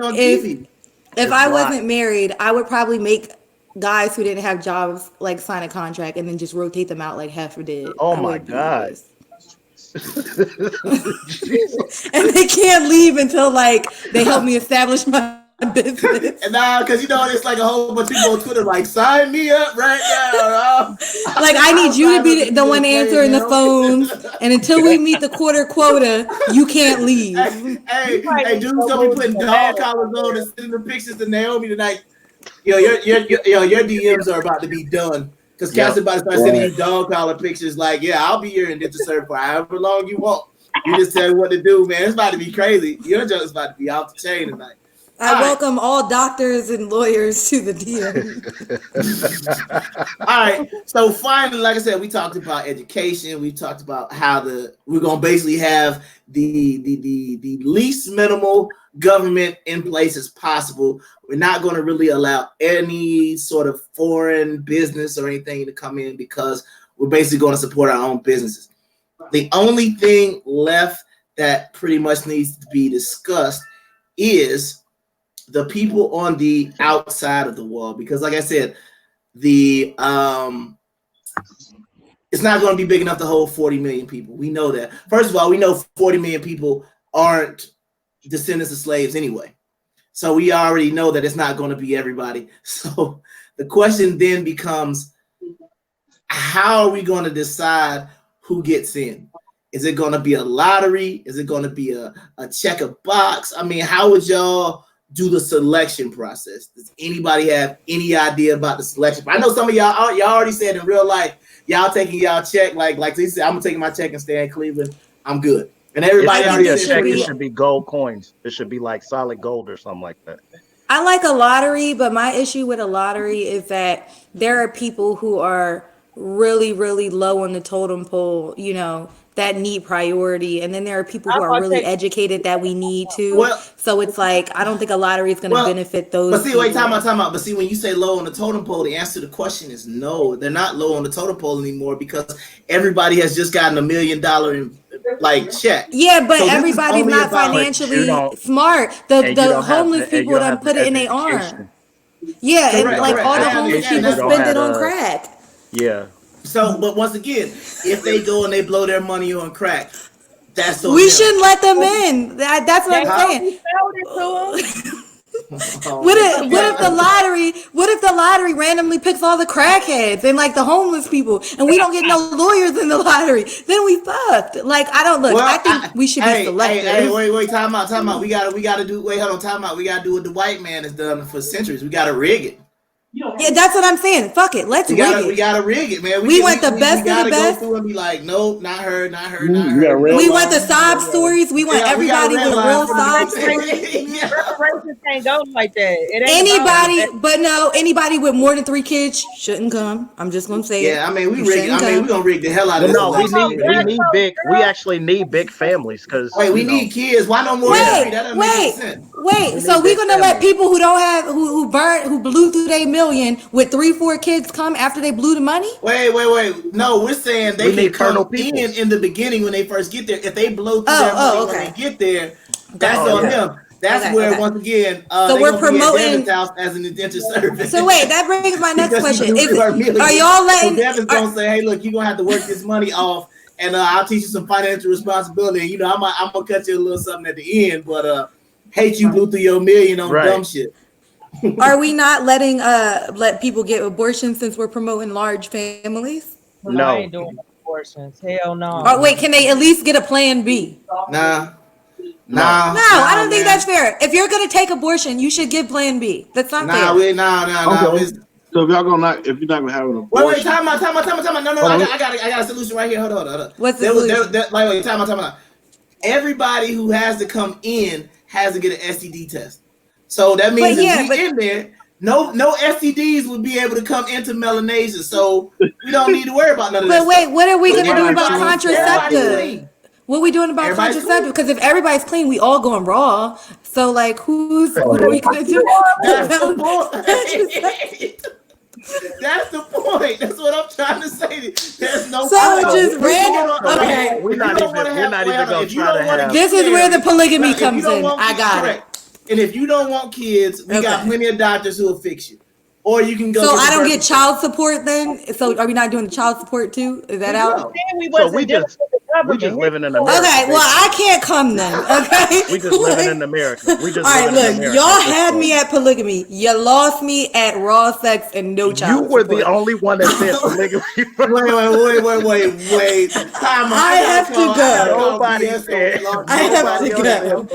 if I wasn't married, I would probably make guys who didn't have jobs like sign a contract and then just rotate them out like Heifer did. Oh my God. And they can't leave until like they help me establish my business. And because it's like a whole bunch of people on Twitter like, sign me up right now. Like, I need you to be the one answering the phones, and until we meet the quarter quota, you can't leave. Hey, dude's gonna be putting dog collars on and sending the pictures to Naomi tonight. Your DMs are about to be done. Because Cass about to start sending you dog collar pictures like, yeah, I'll be here in dental service for however long you want. You just tell me what to do, man. It's about to be crazy. Your job's about to be off the chain tonight. I welcome all doctors and lawyers to the DM. All right. So finally, like I said, we talked about education. We talked about how we're gonna basically have the least minimal government in place as possible. We're not going to really allow any sort of foreign business or anything to come in because we're basically going to support our own businesses. The only thing left that pretty much needs to be discussed is the people on the outside of the wall, because like I said, it's not going to be big enough to hold 40 million people. We know that. First of all, we know 40 million people aren't descendants of slaves anyway. So we already know that it's not going to be everybody. So the question then becomes, how are we going to decide who gets in? Is it going to be a lottery? Is it going to be a check a box? I mean, how would y'all do the selection process? Does anybody have any idea about the selection? I know some of y'all already said in real life, y'all taking y'all check, like they said, I'm taking my check and stay in Cleveland. I'm good. And everybody already said it should be gold coins. It should be like solid gold or something like that. I like a lottery, but my issue with a lottery is that there are people who are really, really low on the totem pole, that need priority. And then there are people who are really educated that we need to. Well, so it's like, I don't think a lottery is going to benefit those. But see, time out. But see, when you say low on the totem pole, the answer to the question is no. They're not low on the totem pole anymore because everybody has just gotten $1 million check. Yeah, but so everybody's not financially smart. The homeless people done put it in their arm. Yeah, correct. All the homeless people spend it on crack. Yeah. So, but once again, if they go and they blow their money on crack, that's we shouldn't let them in. That's what I'm saying. What if the lottery randomly picks all the crackheads and like the homeless people, and we don't get no lawyers in the lottery? Then we fucked. Like, I think we should be selective. Hey, wait, time out. We gotta do. Wait, hold on, time out. We gotta do what the white man has done for centuries. We gotta rig it. Yeah, that's what I'm saying. Fuck it. Let's rig it. We gotta rig it, man. We want the best of the best. Go through and be like, nope, not her. We want the sob stories. We want everybody with real sob stories. Reparations can't go like that. Anybody with more than 3 kids shouldn't come. I'm just gonna say it. Yeah, I mean, we gonna rig the hell out of this. No, we actually need big families because we need kids. Why no more? Wait. So we're gonna let people who don't have who blew through their million with 3-4 kids come after they blew the money? Wait. No, we're saying they can come in the beginning when they first get there. If they blow through their money when they get there, that's on them. That's where once again, so we're promoting as an indentured service. So wait, that brings my next question: are y'all letting? Devin's gonna say, "Hey, look, you're gonna have to work this money off, and I'll teach you some financial responsibility. And, I'm gonna cut you a little something at the end, but hate you blew through your million on dumb shit." Are we not letting let people get abortions since we're promoting large families? No, I ain't doing abortions. Hell no. Wait, can they at least get a plan B? Nah. No, I don't think man. that's fair. If you're gonna take abortion, you should give Plan B. That's not fair. Okay. So if you're not gonna have an abortion, wait, time out. No, I got a solution right here. Hold on. What's the solution? Time out. Everybody who has to come in has to get an STD test. So that means in there, no STDs would be able to come into Melanesia. So we don't need to worry about none of that. But wait, what are we gonna do about contraceptive? What are we doing about contraceptive? Because if everybody's clean, we all going raw. So like, what are we gonna do? That's the point. That's what I'm trying to say. There's no. So just random. Okay, we're not even gonna try to have. This is where the polygamy comes in. I got it. And if you don't want kids, we got plenty of doctors who will fix you. Or you can go. So I don't get child support then. So are we not doing the child support too? Is that out? We just living in America. Okay, well I can't come then. Okay, we just living in America. We just. All right, look, y'all had me at polygamy. You lost me at raw sex and no child. You were the only one that said polygamy. Wait. I have to go. Nobody said. I have to go.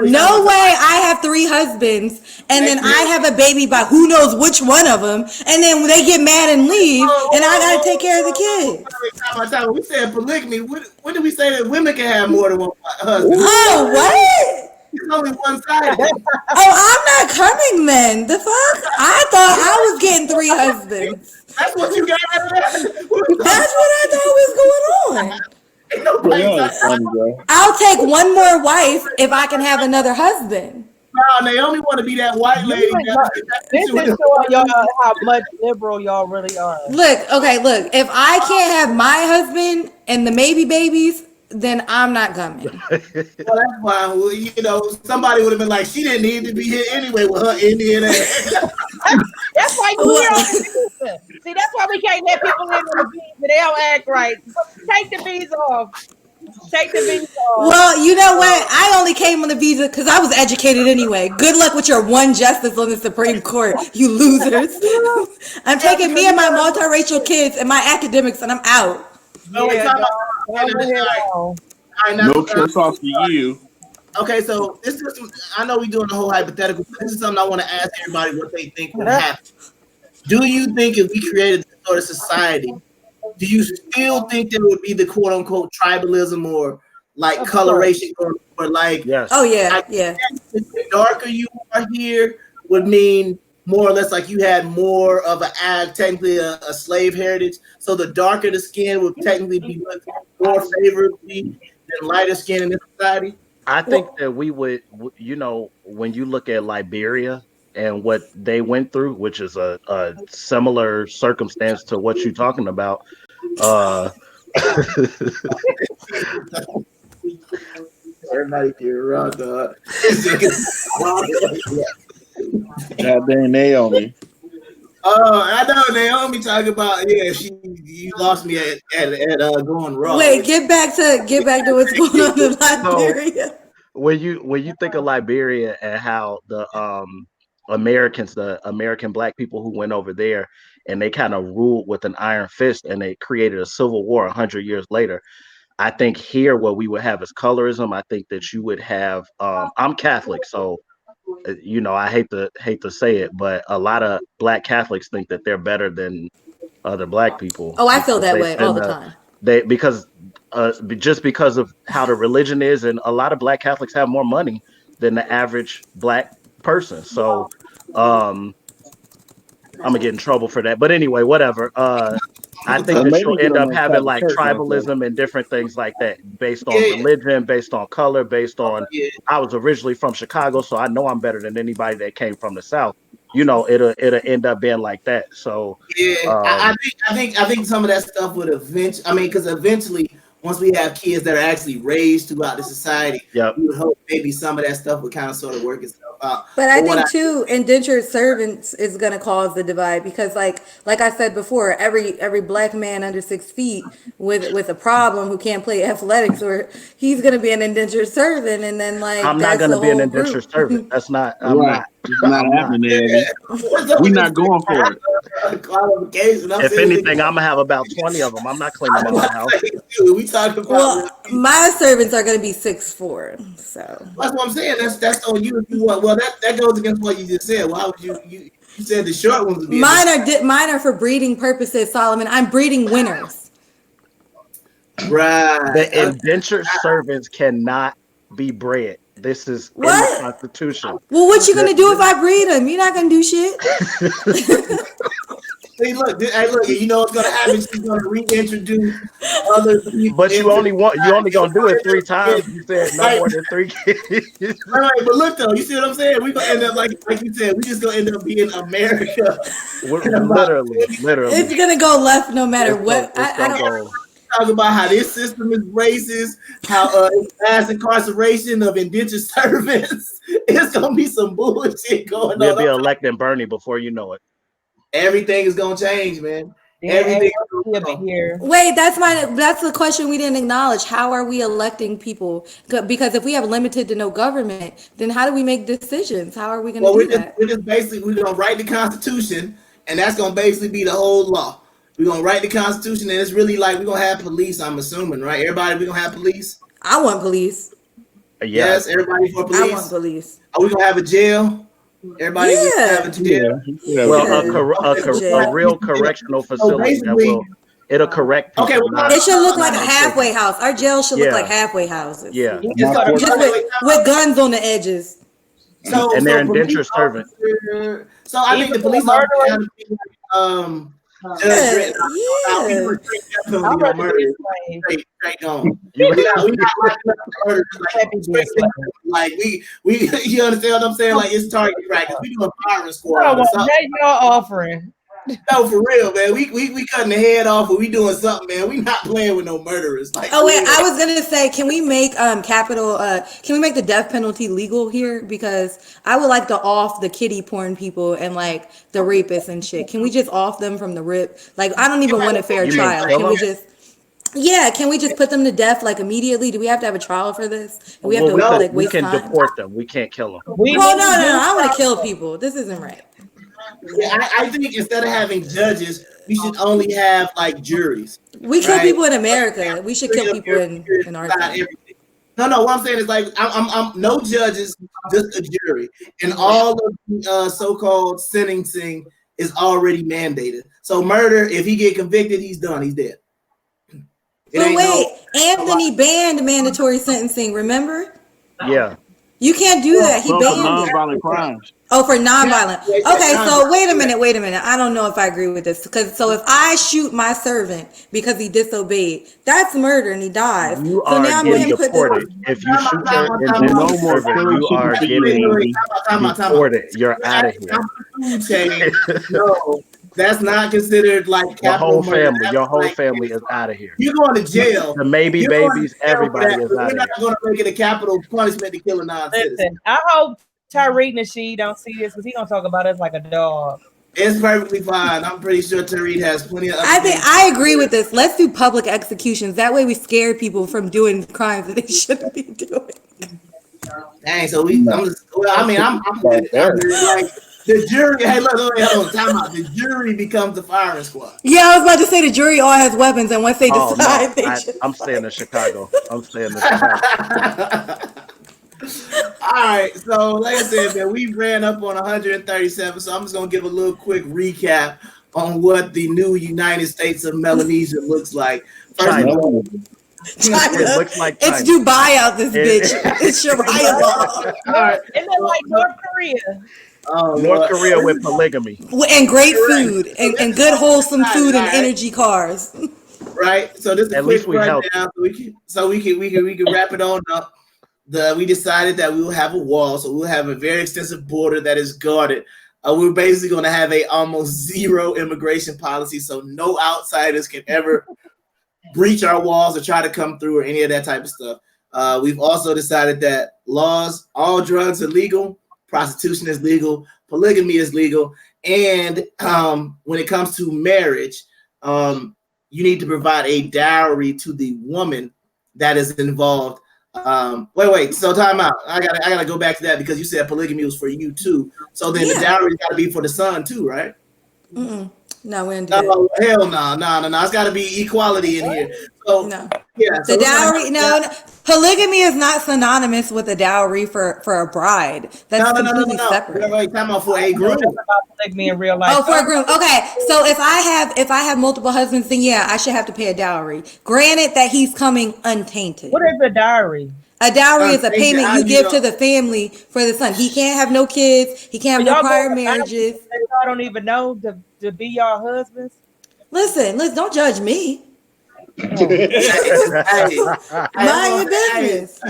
No way. I have 3 husbands, and then I have a baby by who knows which one of them, and then they get mad and leave, and I gotta take care of the kids. We said polygamy. When did we say that women can have more than one husband? Oh, what? It's only one side. I'm not coming then. The fuck? I thought I was getting 3 husbands. That's what you got out of that? That's what I thought was going on. I'll take one more wife if I can have another husband. No, Naomi want to be that white lady. This is showing y'all how much liberal y'all really are. Look. If I can't have my husband and the maybe babies, then I'm not coming. Well, that's fine. Well, somebody would have been like, she didn't need to be here anyway with her Indian ass. That's why you here on the visa. See, that's why we can't let people in on the visa. They don't act right. Take the visa off. Well, you know what? I only came on the visa because I was educated anyway. Good luck with your one justice on the Supreme Court, you losers. I'm taking me and my multiracial kids and my academics, and I'm out. No trust off to you. Okay, so this is. I know we're doing the whole hypothetical, but this is something I want to ask everybody what they think would happen. Do you think if we created this sort of society, do you still think there would be the quote unquote tribalism or like coloration or like? Yes. Oh yeah, yeah. The darker you are here would mean more or less like you had more of technically a slave heritage. So the darker the skin would technically be looked more favorably than lighter skin in this society. I think that we would, when you look at Liberia and what they went through, which is a similar circumstance to what you're talking about. Everybody get wrong, dog. God dang Naomi. I know Naomi talking about you lost me at going wrong. Wait, get back to what's going on in Liberia. So, when you think of Liberia and how the American black people who went over there and they kind of ruled with an iron fist and they created a civil war 100 years later. I think here what we would have is colorism. I think that you would have I'm Catholic, so I hate to say it, but a lot of black Catholics think that they're better than other black people. Oh, I feel that way all the time. Just because of how the religion is, and a lot of black Catholics have more money than the average black person. So I'm gonna get in trouble for that. But anyway, whatever. I think that you'll end up having like tribalism and different things like that based on religion, based on color, based on I was originally from Chicago, so I know I'm better than anybody that came from the South. It'll end up being like that. So I think some of that stuff would eventually. because eventually, once we have kids that are actually raised throughout the society, we would hope maybe some of that stuff would kind of sort of work itself out. But I think too, indentured servants is going to cause the divide because, like I said before, every black man under 6 feet with a problem who can't play athletics, or he's going to be an indentured servant, and then I'm not going to be an indentured servant. That's not. I'm not. It's not happening there. We're not going for it. qualification. If anything, I'm gonna have about 20 of them. I'm not cleaning my own house. We talking about. Well, my servants are gonna be 6'4", so that's what I'm saying. That's on you if you want. Well, that goes against what you just said. Why would you said the short ones would be mine are for breeding purposes, Solomon. I'm breeding winners. Right. The indentured servants cannot be bred. This is in the Constitution. Well, what you gonna do if I breed them? You're not gonna do shit. Hey, look, you know what's gonna happen? She's gonna reintroduce other people. But you only gonna do it 3 times. You said no more than 3 kids. All right, but look though, you see what I'm saying? We're gonna end up like you said, we just gonna end up being America. Literally. It's gonna go left no matter what. I don't talk about how this system is racist, how it's mass incarceration of indentured servants. It's gonna be some bullshit going on. We'll be electing Bernie before you know it. Everything is gonna change, man. Everything. Wait, that's the question we didn't acknowledge. How are we electing people? Because if we have limited to no government, then how do we make decisions? How are we going to do that? We're gonna write the Constitution, and that's gonna basically be the whole law. We're gonna write the Constitution, and it's really like we're gonna have police. I'm assuming, right? Everybody, we're gonna have police. I want police. Yes, everybody for police. I want police. Are we gonna have a jail? Everybody have a jail. Well, a real correctional facility it'll correct people. Okay, it should look like a halfway house. Our jail should look like halfway houses. Yeah, just with guns on the edges. And they're indentured servants. So I think the police are like we you understand what I'm saying? Like it's target practice. We doing firing squad. That's your offering. No, for real, man. We cutting the head off, but we doing something, man. We not playing with no murderers. Like, oh wait, I was gonna say, can we make can we make the death penalty legal here? Because I would like to off the kiddie porn people and like the rapists and shit. Can we just off them from the rip? Like I don't even want a fair trial. Can we just? Yeah, can we just put them to death like immediately? Do we have to have a trial for this? We have to we can deport them. We can't kill them. Well, no. I want to kill people. This isn't right. Yeah, I think instead of having judges, we should only have like juries. We kill people in America. We should kill people in our country. No. What I'm saying is like I'm no judges, just a jury, and all of the so-called sentencing is already mandated. So murder, if he get convicted, he's done. He's dead. But wait, Anthony banned mandatory sentencing. Remember? Yeah. You can't do that. He banned nonviolent crimes. Oh, for nonviolent. Okay, so wait a minute. I don't know if I agree with this. So if I shoot my servant because he disobeyed, that's murder and he dies. You are getting deported. If you shoot your indentured servant, you are getting deported. You're out of here. No, that's not considered like capital murder. Your whole family is out of here. You're going to jail. The maybe babies, everybody is out of here. We're not going to make it a capital punishment to kill a non-citizen. Listen, I hope Tariq Nasheed don't see this because he's gonna talk about us like a dog. It's perfectly fine. I'm pretty sure Tariq has plenty of. I agree with this. Let's do public executions. That way, we scare people from doing crimes that they shouldn't be doing. Dang. So I'm like the jury. Hey, look, hold on. Time out. The jury becomes the firing squad. Yeah, I was about to say the jury all has weapons, and once they decide, I'm staying in Chicago. All right, so like I said, man, we ran up on 137, so I'm just gonna give a little quick recap on what the new United States of Melanesia looks like. China. It looks like China. It's Dubai out this bitch. It's Sharia law. All right. Isn't it like North Korea? North Korea with polygamy and great food and good wholesome food and energy cars. Right. So this is a quick rundown, so we can wrap it on up. We decided that we will have a wall, so we'll have a very extensive border that is guarded. We're basically going to have a almost zero immigration policy, so no outsiders can ever breach our walls or try to come through or any of that type of stuff. We've also decided that all drugs are legal, prostitution is legal, polygamy is legal, and when it comes to marriage, you need to provide a dowry to the woman that is involved. Wait. So time out. I gotta go back to that because you said polygamy was for you too. So then the dowry got to be for the son too, right? No, we didn't do No, that. hell no. It's got to be equality in here. So No. yeah, so The dowry, no, polygamy is not synonymous with a dowry for a bride. That's completely separate. We're talking about for a groom. About polygamy in real life. Oh, for a groom. Okay, so if I have multiple husbands, then yeah, I should have to pay a dowry. Granted that he's coming untainted. What is a dowry? A dowry is a payment you give to the family for the son. He can't have no kids. He can't have no prior marriages. I don't even know to be your husbands. Listen, don't judge me. Mind your business.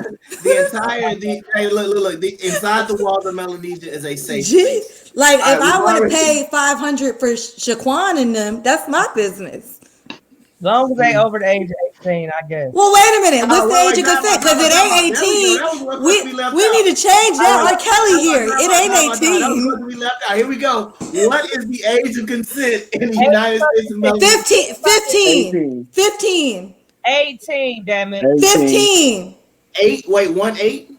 Look, inside the walls of Melanesia is a safe place. Like if I want to pay $500 for Shaquan and them, that's my business. As long as they over the age of 18, I guess. Well, wait a minute. What's the age of consent? Because it ain't 18. We need to change that. R. Kelly here. It ain't 18. Here we go. What is the age of consent in the United States of America? 15. 18, damn it. 15. 8? Wait, 1-8?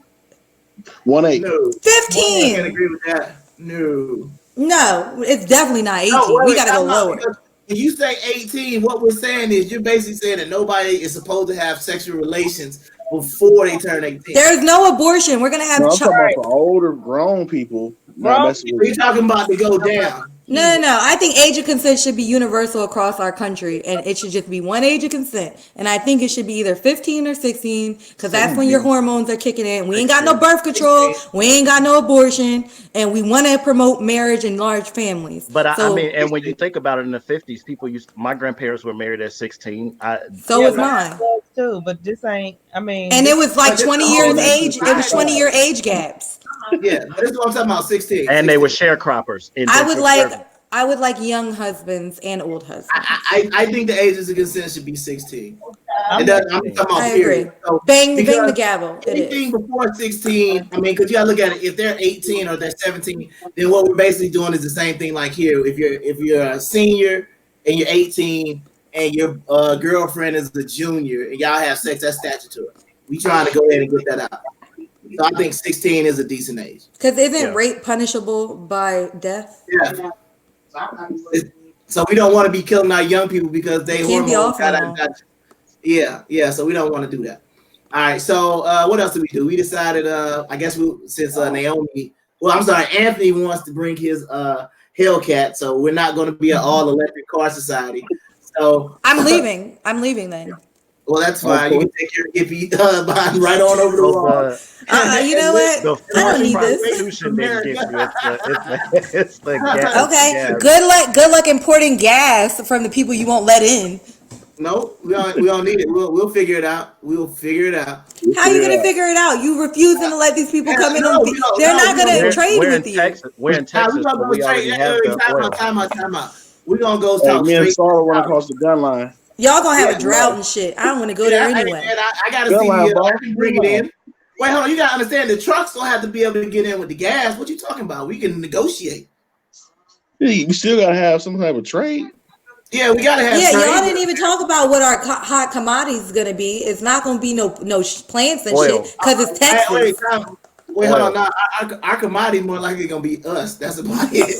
1-8. No. 15. I can't agree with that. No. No, it's definitely not 18. We got to go lower. When you say 18, what we're saying is you're basically saying that nobody is supposed to have sexual relations before they turn 18. There's no abortion. We're going to have I'm talking about for older grown people. You're talking about to go down. No. I think age of consent should be universal across our country, and it should just be one age of consent. And I think it should be either 15 or 16, because that's when your hormones are kicking in. We ain't got no birth control. We ain't got no abortion, and we want to promote marriage and large families. But I mean, and when you think about it, in the 50s, my grandparents were married at 16. So was mine. Too, but this ain't, and it was like 20 years age. It was 20-year age gaps. Yeah, this is what I'm talking about. 16, and they were sharecroppers. I would like young husbands and old husbands. I think the ages of consent should be 16. I'm talking about I agree. So, bang the gavel. Anything before 16, I mean, because you gotta look at it. If they're 18 or they're 17, then what we're basically doing is the same thing like here. If you're a senior and you're 18 and your girlfriend is a junior and y'all have sex, that's statutory. We trying to go ahead and get that out. So I think 16 is a decent age. Because isn't rape punishable by death? Yeah. So we don't want to be killing our young people because they hormones Yeah. So we don't want to do that. All right. So what else did we do? We decided. I guess since Anthony wants to bring his Hellcat, so we're not going to be an all electric car society. So I'm leaving. I'm leaving then. Well, that's fine. You can take your hippie behind right on over the wall. You know what? I don't need this. It's the gas. Okay. Gas. Good luck importing gas from the people you won't let in. No, we don't need it. We'll figure it out. We'll figure it out. How are you gonna figure it out? You refusing to let these people come in? They're not gonna trade with you. We're in Texas. We already have the time out. We're gonna go talk me and Sarah went across the gun line. Y'all gonna have a drought and shit. I don't want to go there anyway. I gotta see I can bring it in. Wait, hold on. You gotta understand the truck's gonna have to be able to get in with the gas. What you talking about? We can negotiate. You still gotta have some type of trade. Yeah, we gotta have. Yeah, y'all didn't even talk about what our hot commodities is gonna be. It's not gonna be no plants and shit because it's Texas. Wait, hold on. Now, our commodity more likely gonna be us. That's about it.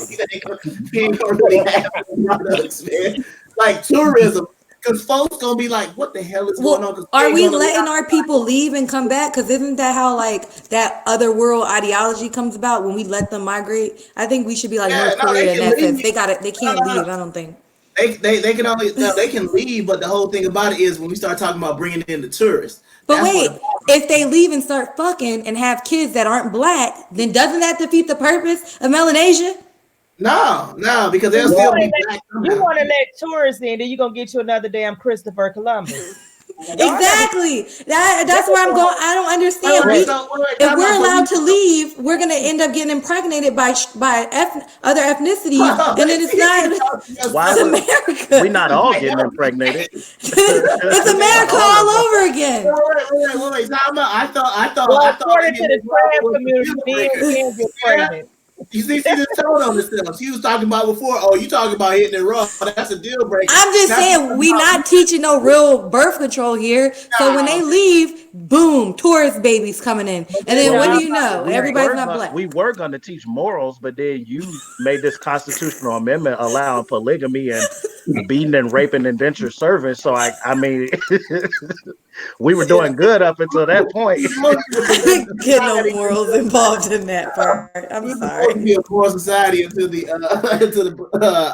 We ain't gonna really have products, man. Like tourism. Because folks gonna be like, "What the hell is going on?" Are we letting our people leave and come back? Because isn't that how like that other world ideology comes about when we let them migrate? I think we should be like North Korea in that sense. They can't leave. I don't think they can only they can leave. But the whole thing about it is when we start talking about bringing in the tourists. But wait, if they leave and start fucking and have kids that aren't black, then doesn't that defeat the purpose of Melanesia? No, because they'll still be black. You want to let tourists in, then you're going to get you another damn Christopher Columbus. Exactly. That's where I'm going. I don't understand. If we're allowed to leave, we're going to end up getting impregnated by other ethnicities, and then it's not. Why? It's America. We're not all getting impregnated. It's America all over again. Wait. I thought. According to the trans community, men get pregnant. You see the tone on herself. She was talking about before. Oh, you talking about hitting it raw? That's a deal breaker. I'm just saying we not teaching no real birth control here. So when they leave, boom, tourist babies coming in, and then what do you know? Everybody's not black. We were going to teach morals, but then you made this constitutional amendment allowing polygamy and beating and raping indentured servants. So I mean, we were doing good up until that point. Get no morals involved in that part. I'm sorry. Be a poor society until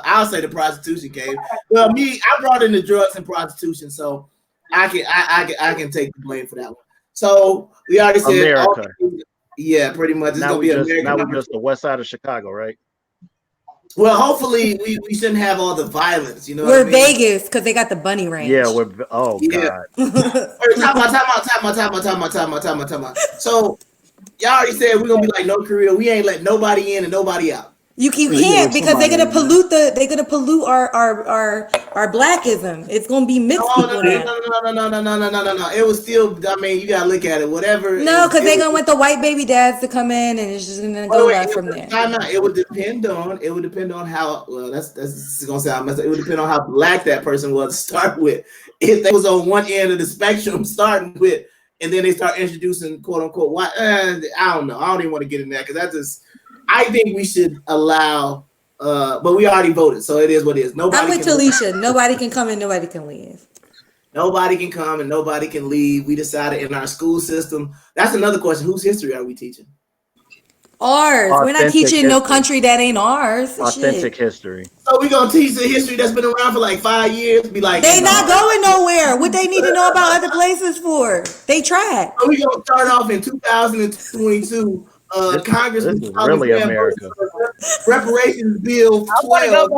I'll say the prostitution came. Well, I brought in the drugs and prostitution, so I can take the blame for that one. So we already said America. Yeah, pretty much. It's gonna be America. Now we're just the west side of Chicago, right? Well, hopefully we shouldn't have all the violence. You know, we're Vegas because they got the bunny ranch. Yeah, we're. Oh God. Time out. So y'all already said we're gonna be like North Korea. We ain't let nobody in and nobody out. You can't because they're gonna pollute our blackism. It's gonna be mixed people now. No. It was still. I mean, you gotta look at it. Whatever. No, because they're gonna want the white baby dads to come in, and it's just gonna go left from there. It would depend on how. Well, that's gonna sound messed up. It would depend on how black that person was to start with. If they was on one end of the spectrum starting with, and then they start introducing quote unquote white. I don't know. I don't even want to get in there because that's just. I think we should allow, but we already voted, so it is what it is. I'm with Talisha. Nobody can come and nobody can leave. Nobody can come and nobody can leave. We decided in our school system. That's another question. Whose history are we teaching? Ours. We're not teaching no country that ain't ours. Authentic history. So we're gonna teach the history that's been around for like 5 years. Be like, they not going nowhere. What they need to know about other places for? They tried. So we're gonna start off in 2022. Congressman this is really America. Reparations bill 12.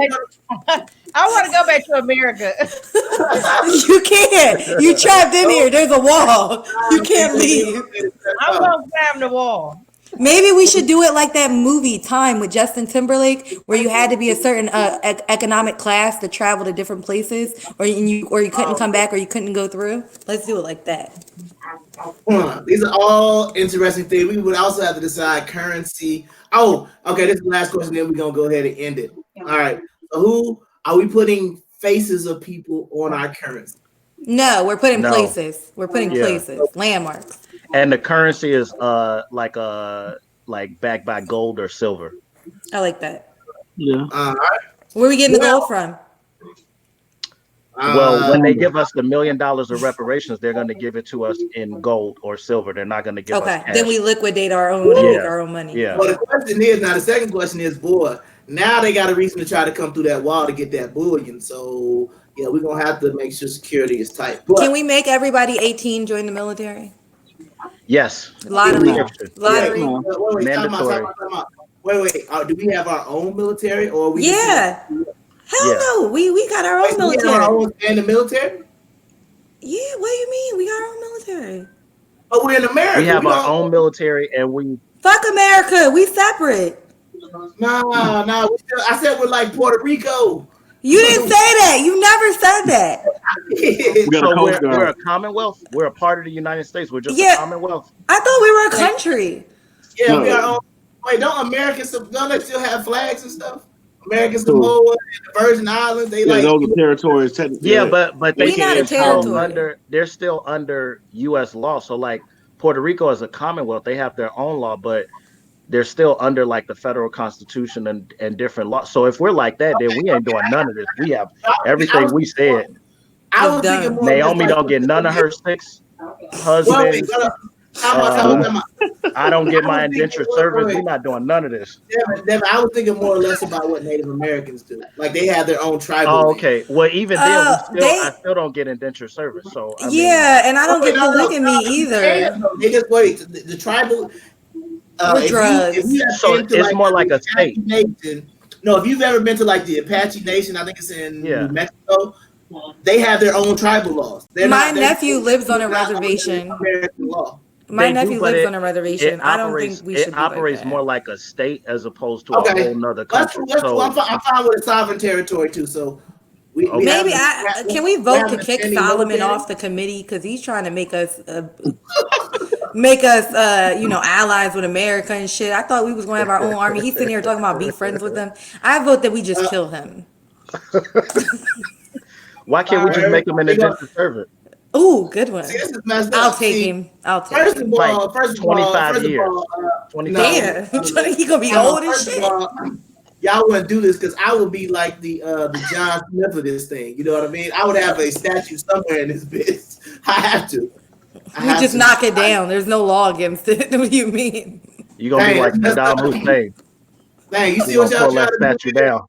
I want to go back to America. You can't. You trapped in here. There's a wall. You can't leave. I'm gonna climb the wall. Maybe we should do it like that movie Time with Justin Timberlake, where you had to be a certain economic class to travel to different places, or you couldn't come back, or you couldn't go through. Let's do it like that. These are all interesting things. We would also have to decide currency. Oh, okay. This is the last question. Then we're gonna go ahead and end it. All right. So, who are we putting faces of people on our currency? No, we're putting places. We're putting places, landmarks. And the currency is like backed by gold or silver. I like that. Yeah. All right. Where are we getting the gold from? Well, when they give us the $1 million of reparations, they're going to give it to us in gold or silver. They're not going to give us cash. Then we liquidate our own and make our own money. Yeah. Well, the second question is, boy, now they got a reason to try to come through that wall to get that bullion. So, yeah, we're going to have to make sure security is tight. But, can we make everybody 18 join the military? Yes. Lottery. Mandatory. Wait. Do we have our own military or are we? Yeah. Hell no. We got our own military. We have our own in the military? Yeah. What do you mean? We got our own military. But we're in America. We have our own military, and we fuck America. We separate. No. I said we're like Puerto Rico. You didn't say that. You never said that. We're a commonwealth. We're a part of the United States. We're just a commonwealth. I thought we were a country. Yeah, we are. Wait, don't Americans? Don't they still have flags and stuff? American Samoa and the Virgin Islands. They those are territories. Technically. Yeah, but they can they're still under U.S. law. So like Puerto Rico is a commonwealth. They have their own law, but they're still under like the federal constitution and different laws. So if we're like that, then we ain't doing none of this. We have everything we said. I was thinking more Naomi don't get none of her 6 husbands. I don't get my indentured service. We're not doing none of this. Devin, I was thinking more or less about what Native Americans do. Like they have their own tribal. Oh, okay. Well, even then, I still don't get indentured service. So I mean, and I don't get polygamy either. They just wait. The tribal. Drugs. It's more like a state. Nation, no, if you've ever been to like the Apache Nation, I think it's in New Mexico. They have their own tribal laws. My nephew lives on a reservation. My nephew lives on a reservation. I don't think we should. It operates more like a state as opposed to a whole nother country. I'm fine with a sovereign territory too. So can we vote to kick Solomon off the committee because he's trying to make us make us, allies with America and shit. I thought we was gonna have our own army. He's sitting here talking about be friends with them. I vote that we just kill him. Why can't we just make him an indentured servant? Ooh, good one. See, this is messed I'll up. take See, him. I'll take First him. of all, Like 25 years. 25 Damn, he gonna be old as shit. Y'all wouldn't do this because I would be like the John Smith of this thing. You know what I mean? I would have a statue somewhere in this bitch. I have to. We just knock it down. There's no law against it. What do you mean? You're gonna be like Saddam Hussein. Dang, you see what y'all trying to statue down.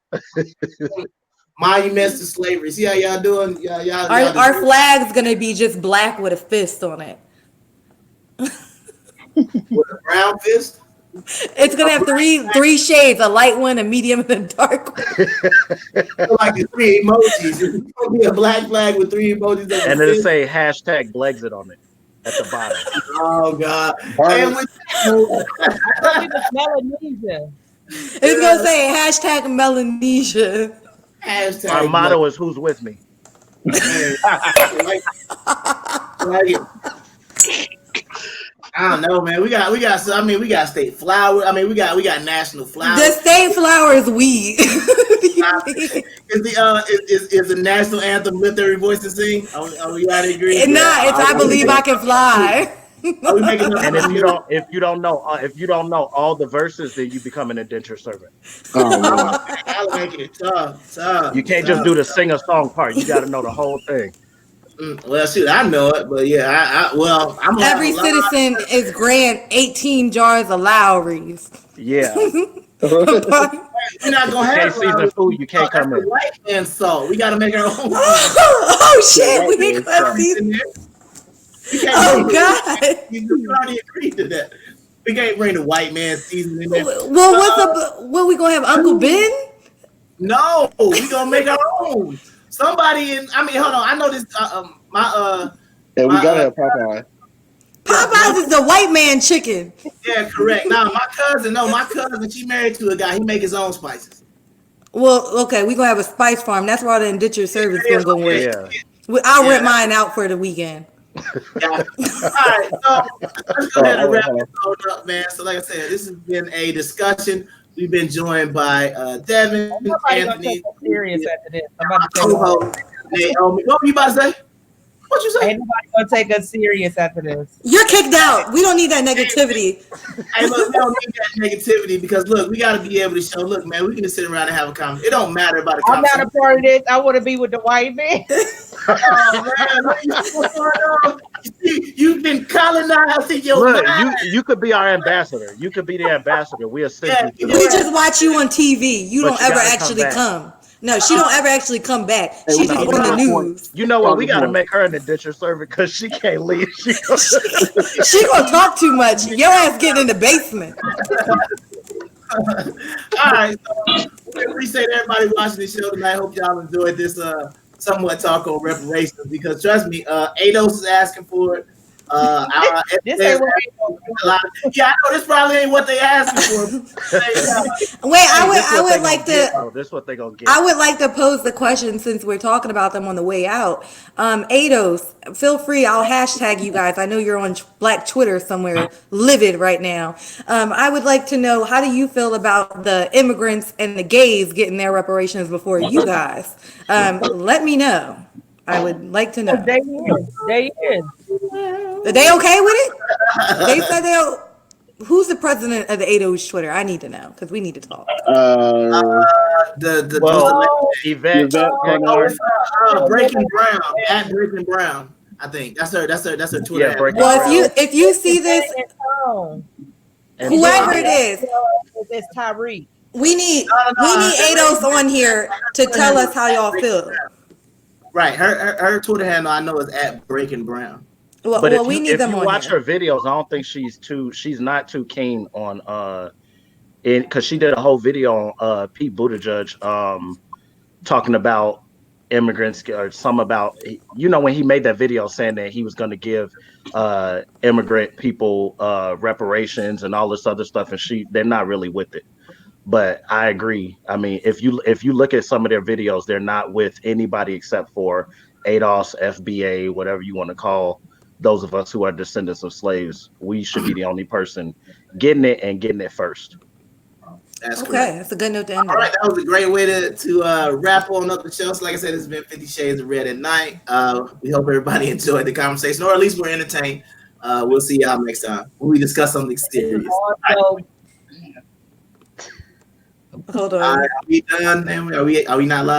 Monuments to slavery. See how y'all doing? Our flag's gonna be just black with a fist on it. With a brown fist? It's gonna have three shades: a light one, a medium, and a dark one. Like the 3 emojis. It's gonna be a black flag with 3 emojis. And it'll say hashtag Blexit on it at the bottom. Oh God. Melanesia. It's gonna say hashtag Melanesia. Hashtag Our motto is "Who's with me." I don't know, man. We got. We got state flower. We got national flower. The state flower is weed. Is the national anthem "Lift Every Voice to Sing"? Are we out of agreement? Nah, it's I Believe I Can Fly. And if you don't know all the verses, then you become an indentured servant. I'll make it tough. You can't just do the sing a song part. You got to know the whole thing. Well, shoot, I know it, but yeah, I'm every citizen is grant 18 jars of Lowry's. Yeah. We're not gonna have season food. You can't come in. White man salt. We got to make our own. Oh shit! We ain't gonna see. Oh God! You already agreed to that. We can't bring the white man season in there. Well, what we gonna have, Uncle Ben? No, we gonna make our own. Somebody hold on. I know this. Yeah, we gotta have Popeye. Popeyes is the white man chicken. Yeah, correct. Now my cousin, she married to a guy. He make his own spices. Well, okay, we gonna have a spice farm. That's where all the indentured service gonna go with. Yeah. I'll rent mine out for the weekend. Yeah. All right, so let's go ahead and wrap this up, man. So, like I said, this has been a discussion. We've been joined by Devin, Anthony. Serious after this. Co-host Naomi. What were you about to say? What you say? Ain't nobody gonna take us serious after this. You're kicked out. We don't need that negativity. Hey, look, we don't need that negativity because look, we got to be able to show. Look, man, we can just sit around and have a conversation. It don't matter about a conversation. I'm not a part of this. I want to be with the white man. Oh man, what's going on? You've been colonizing your mind. You could be our ambassador. You could be the ambassador. We assist you. We just watch you on TV. You don't ever actually come. No, she don't ever actually come back. She's just on the news. You know what? We got to make her an indentured servant because she can't leave. She gonna talk too much. Your ass getting in the basement. All right. So we appreciate everybody watching the show tonight. Hope y'all enjoyed this somewhat talk on reparations because trust me, ADOS is asking for it. This ain't what I know this probably ain't what they asking for. Wait, I would like to. This is what they gonna get. I would like to pose the question since we're talking about them on the way out. ADOS, feel free. I'll hashtag you guys. I know you're on Black Twitter somewhere, livid right now. I would like to know, how do you feel about the immigrants and the gays getting their reparations before you guys? Let me know. I would like to know. They is. Are they okay with it? They said they'll. Who's the president of the ADOS Twitter? I need to know because we need to talk. Yvette. Breaking Brown at Breaking Brown. I think that's her Twitter. Yeah, well, if you see this, whoever it is, it's Tyreek. We need ADOS on here to tell us how y'all feel. Right, her Twitter handle I know is at Breaking Brown. Well, but we need them on. If you watch here. her videos, I don't think she's not too keen on because she did a whole video on Pete Buttigieg talking about immigrants or about when he made that video saying that he was going to give immigrant people reparations and all this other stuff, and they're not really with it. But I agree. I mean, if you look at some of their videos, they're not with anybody except for ADOS, FBA, whatever you want to call those of us who are descendants of slaves, we should be the only person getting it and getting it first. That's Okay, correct. that's a good note to end All on. right, that was a great way to wrap on up the show. So like I said, it's been 50 Shades of Red at night. We hope everybody enjoyed the conversation, or at least we're entertained. We'll see y'all next time when we discuss something serious. Also, Hold on. Are we done? Are we not live?